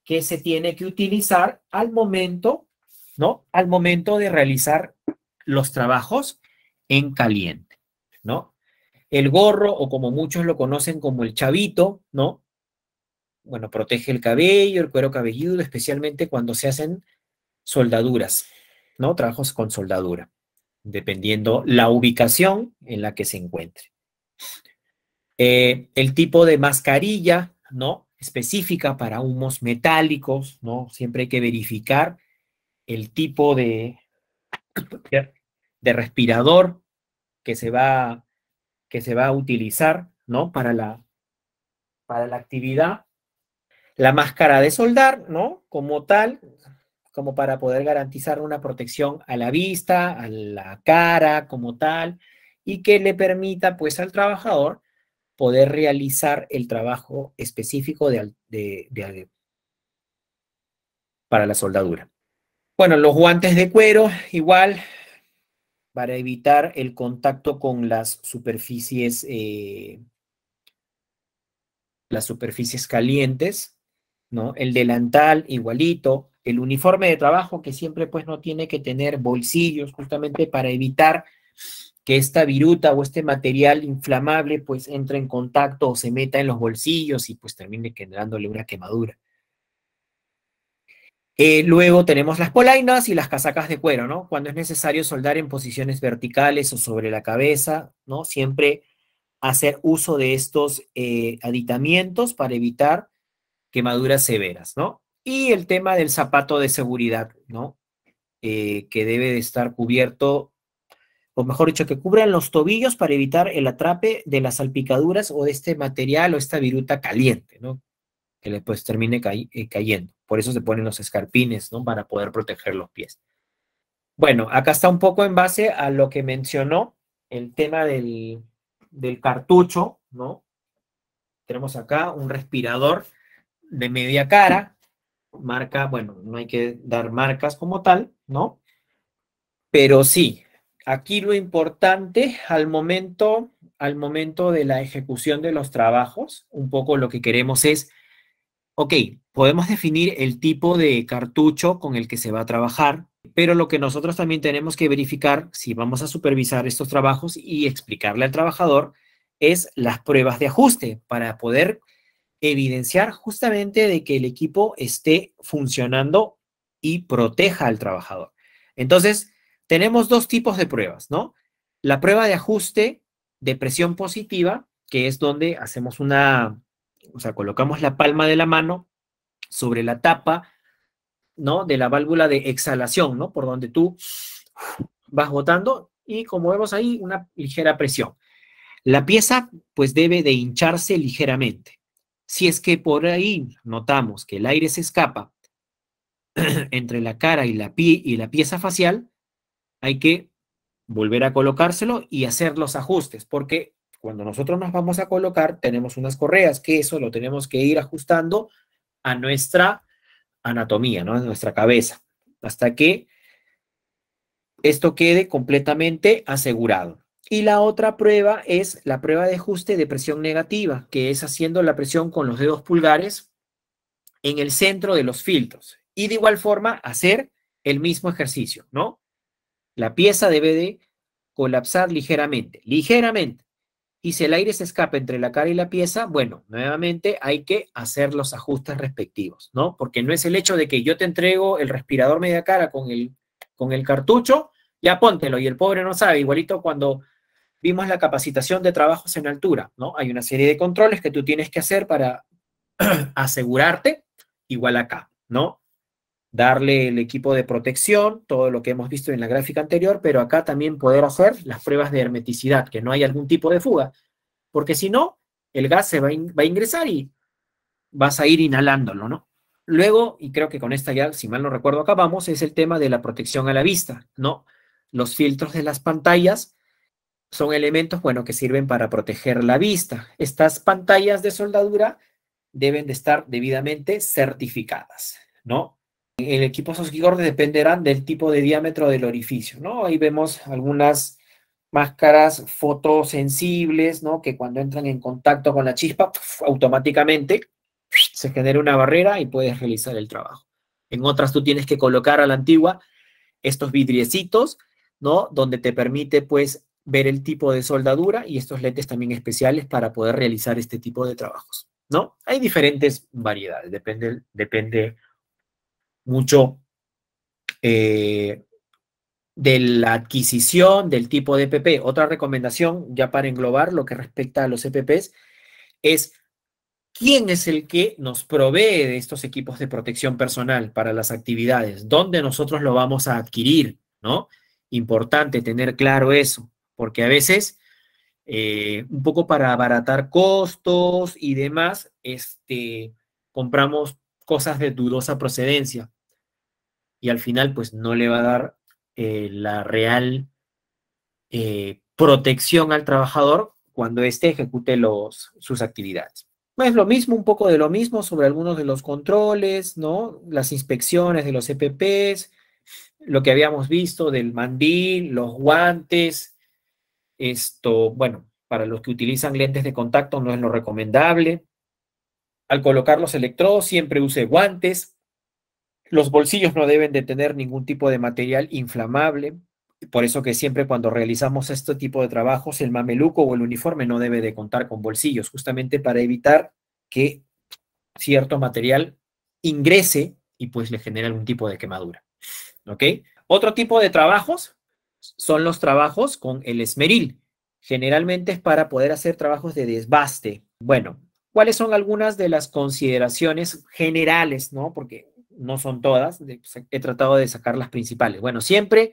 que se tiene que utilizar al momento, ¿no? Al momento de realizar los trabajos en caliente, ¿no? El gorro, o como muchos lo conocen como el chavito, ¿no? Bueno, protege el cabello, el cuero cabelludo, especialmente cuando se hacen soldaduras, ¿no? Trabajos con soldadura, dependiendo la ubicación en la que se encuentre. El tipo de mascarilla, ¿no? Específica para humos metálicos, ¿no? Siempre hay que verificar el tipo de respirador que se va a utilizar, ¿no? Para la actividad. La máscara de soldar, ¿no? Como tal, como para poder garantizar una protección a la vista, a la cara como tal, y que le permita pues al trabajador poder realizar el trabajo específico para la soldadura. Bueno, los guantes de cuero, igual, para evitar el contacto con las superficies calientes, ¿no? El delantal, igualito. El uniforme de trabajo, que siempre pues no tiene que tener bolsillos, justamente para evitar que esta viruta o este material inflamable pues entre en contacto o se meta en los bolsillos y pues termine generándole una quemadura. Luego tenemos las polainas y las casacas de cuero, ¿no? Cuando es necesario soldar en posiciones verticales o sobre la cabeza, ¿no? Siempre hacer uso de estos aditamientos para evitar quemaduras severas, ¿no? Y el tema del zapato de seguridad, ¿no? Que debe de estar cubierto, o mejor dicho, que cubran los tobillos para evitar el atrape de las salpicaduras o de este material o esta viruta caliente, ¿no? Que le pues termine cayendo. Por eso se ponen los escarpines, ¿no? Para poder proteger los pies. Bueno, acá está un poco en base a lo que mencionó el tema del cartucho, ¿no? Tenemos acá un respirador de media cara, marca, bueno, no hay que dar marcas como tal, ¿no? Pero sí, aquí lo importante al momento de la ejecución de los trabajos, un poco lo que queremos es, ok, podemos definir el tipo de cartucho con el que se va a trabajar, pero lo que nosotros también tenemos que verificar si vamos a supervisar estos trabajos y explicarle al trabajador es las pruebas de ajuste para poder evidenciar justamente de que el equipo esté funcionando y proteja al trabajador. Entonces, tenemos dos tipos de pruebas, ¿no? La prueba de ajuste de presión positiva, que es donde hacemos o sea, colocamos la palma de la mano sobre la tapa, ¿no? De la válvula de exhalación, ¿no? Por donde tú vas botando y como vemos ahí, una ligera presión. La pieza, pues, debe de hincharse ligeramente. Si es que por ahí notamos que el aire se escapa entre la cara y la pieza facial, hay que volver a colocárselo y hacer los ajustes, porque cuando nosotros nos vamos a colocar, tenemos unas correas que eso lo tenemos que ir ajustando a nuestra anatomía, ¿no? De nuestra cabeza, hasta que esto quede completamente asegurado. Y la otra prueba es la prueba de ajuste de presión negativa, que es haciendo la presión con los dedos pulgares en el centro de los filtros. Y de igual forma hacer el mismo ejercicio, ¿no? La pieza debe de colapsar ligeramente, ligeramente. Y si el aire se escapa entre la cara y la pieza, bueno, nuevamente hay que hacer los ajustes respectivos, ¿no? Porque no es el hecho de que yo te entrego el respirador media cara con el cartucho, ya póntelo, y el pobre no sabe, igualito cuando vimos la capacitación de trabajos en altura, ¿no? Hay una serie de controles que tú tienes que hacer para asegurarte, igual acá, ¿no? Darle el equipo de protección, todo lo que hemos visto en la gráfica anterior, pero acá también poder hacer las pruebas de hermeticidad, que no hay algún tipo de fuga, porque si no, el gas se va a ingresar y vas a ir inhalándolo, ¿no? Luego, y creo que con esta ya, si mal no recuerdo, acabamos, es el tema de la protección a la vista, ¿no? Los filtros de las pantallas son elementos, bueno, que sirven para proteger la vista. Estas pantallas de soldadura deben de estar debidamente certificadas, ¿no? El equipo Sosgigor dependerán del tipo de diámetro del orificio, ¿no? Ahí vemos algunas máscaras fotosensibles, ¿no? Que cuando entran en contacto con la chispa, automáticamente se genera una barrera y puedes realizar el trabajo. En otras tú tienes que colocar a la antigua estos vidriecitos, ¿no? Donde te permite, pues, ver el tipo de soldadura y estos lentes también especiales para poder realizar este tipo de trabajos, ¿no? Hay diferentes variedades, depende mucho de la adquisición del tipo de EPP. Otra recomendación, ya para englobar lo que respecta a los EPPs, es quién es el que nos provee de estos equipos de protección personal para las actividades, dónde nosotros lo vamos a adquirir, ¿no? Importante tener claro eso, porque a veces, un poco para abaratar costos y demás, compramos cosas de dudosa procedencia y al final pues no le va a dar la real protección al trabajador cuando éste ejecute sus actividades. Es lo mismo, un poco de lo mismo sobre algunos de los controles, ¿no? Las inspecciones de los EPPs, lo que habíamos visto del mandil, los guantes, bueno, para los que utilizan lentes de contacto no es lo recomendable. Al colocar los electrodos siempre use guantes. Los bolsillos no deben de tener ningún tipo de material inflamable. Por eso que siempre cuando realizamos este tipo de trabajos, el mameluco o el uniforme no debe de contar con bolsillos, justamente para evitar que cierto material ingrese y pues le genere algún tipo de quemadura. ¿Ok? Otro tipo de trabajos son los trabajos con el esmeril. Generalmente es para poder hacer trabajos de desbaste. Bueno, ¿cuáles son algunas de las consideraciones generales, no? Porque no son todas, he tratado de sacar las principales. Bueno, siempre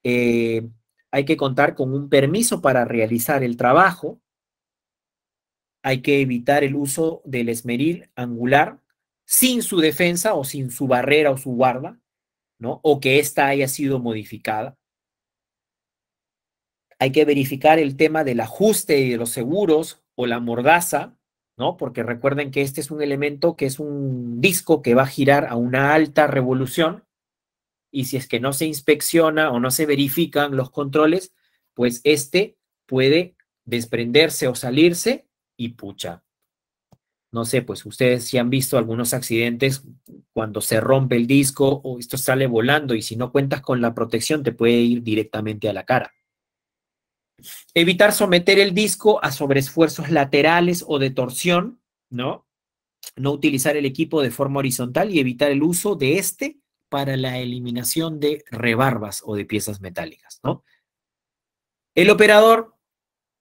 hay que contar con un permiso para realizar el trabajo. Hay que evitar el uso del esmeril angular sin su defensa o sin su barrera o su guarda, ¿no? O que ésta haya sido modificada. Hay que verificar el tema del ajuste de los seguros o la mordaza, ¿no? Porque recuerden que este es un elemento que es un disco que va a girar a una alta revolución y si es que no se inspecciona o no se verifican los controles, pues este puede desprenderse o salirse y pucha. No sé, pues ustedes sí han visto algunos accidentes cuando se rompe el disco o esto sale volando y si no cuentas con la protección te puede ir directamente a la cara. Evitar someter el disco a sobreesfuerzos laterales o de torsión, ¿no? No utilizar el equipo de forma horizontal y evitar el uso de este para la eliminación de rebarbas o de piezas metálicas, ¿no? El operador,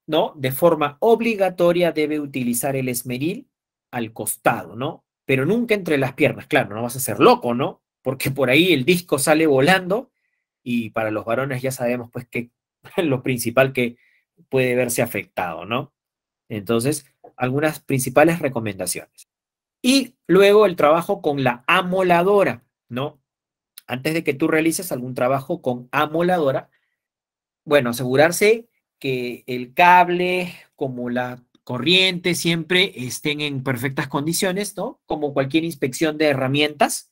¿no? De forma obligatoria debe utilizar el esmeril al costado, ¿no? Pero nunca entre las piernas, claro, no vas a ser loco, ¿no? Porque por ahí el disco sale volando y para los varones ya sabemos pues que lo principal que puede verse afectado, ¿no? Entonces, algunas principales recomendaciones. Y luego el trabajo con la amoladora, ¿no? Antes de que tú realices algún trabajo con amoladora, bueno, asegurarse que el cable, como corriente siempre estén en perfectas condiciones, ¿no? Como cualquier inspección de herramientas,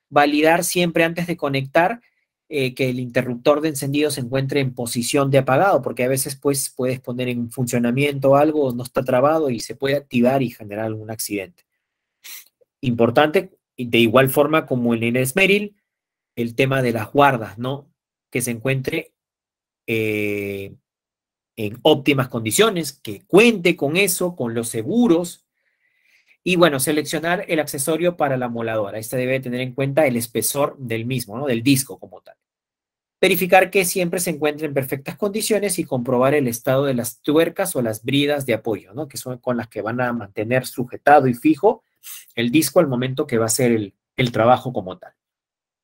validar siempre antes de conectar que el interruptor de encendido se encuentre en posición de apagado, porque a veces pues puedes poner en funcionamiento algo, no está trabado y se puede activar y generar algún accidente. Importante, de igual forma como en el Esmeril, el tema de las guardas, ¿no? Que se encuentre en óptimas condiciones, que cuente con eso, con los seguros. Y bueno, seleccionar el accesorio para la moladora. Este debe tener en cuenta el espesor del mismo, ¿no? Del disco como tal. Verificar que siempre se encuentre en perfectas condiciones y comprobar el estado de las tuercas o las bridas de apoyo, ¿no? Que son con las que van a mantener sujetado y fijo el disco al momento que va a hacer el trabajo como tal.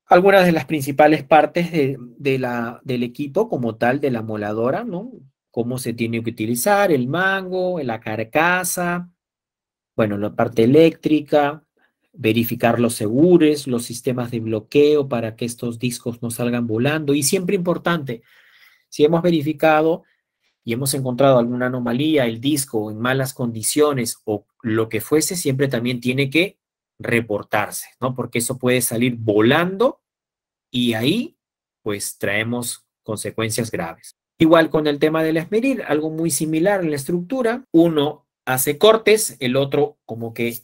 Algunas de las principales partes del equipo como tal de la moladora, ¿no? Cómo se tiene que utilizar, el mango, la carcasa, bueno, la parte eléctrica, verificar los seguros, los sistemas de bloqueo para que estos discos no salgan volando. Y siempre importante, si hemos verificado y hemos encontrado alguna anomalía, el disco en malas condiciones o lo que fuese, siempre también tiene que reportarse, ¿no? Porque eso puede salir volando y ahí pues traemos consecuencias graves. Igual con el tema del esmeril, algo muy similar en la estructura, uno hace cortes, el otro como que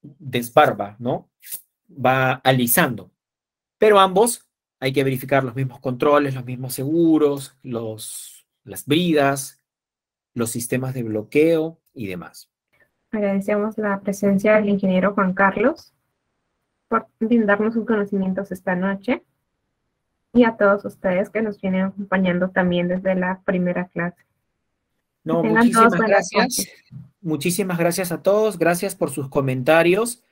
desbarba, ¿no? Va alisando, pero ambos hay que verificar los mismos controles, los mismos seguros, las bridas, los sistemas de bloqueo y demás. Agradecemos la presencia del ingeniero Juan Carlos por brindarnos sus conocimientos esta noche y a todos ustedes que nos vienen acompañando también desde la primera clase. No, Tengan todos muchísimas buenas gracias. noches. Muchísimas gracias a todos. Gracias por sus comentarios.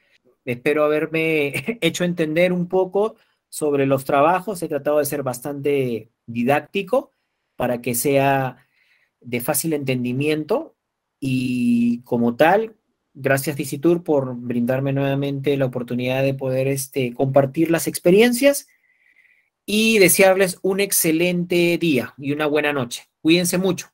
Espero haberme hecho entender un poco sobre los trabajos. He tratado de ser bastante didáctico para que sea de fácil entendimiento y como tal, gracias Dicitur por brindarme nuevamente la oportunidad de poder compartir las experiencias y desearles un excelente día y una buena noche. Cuídense mucho.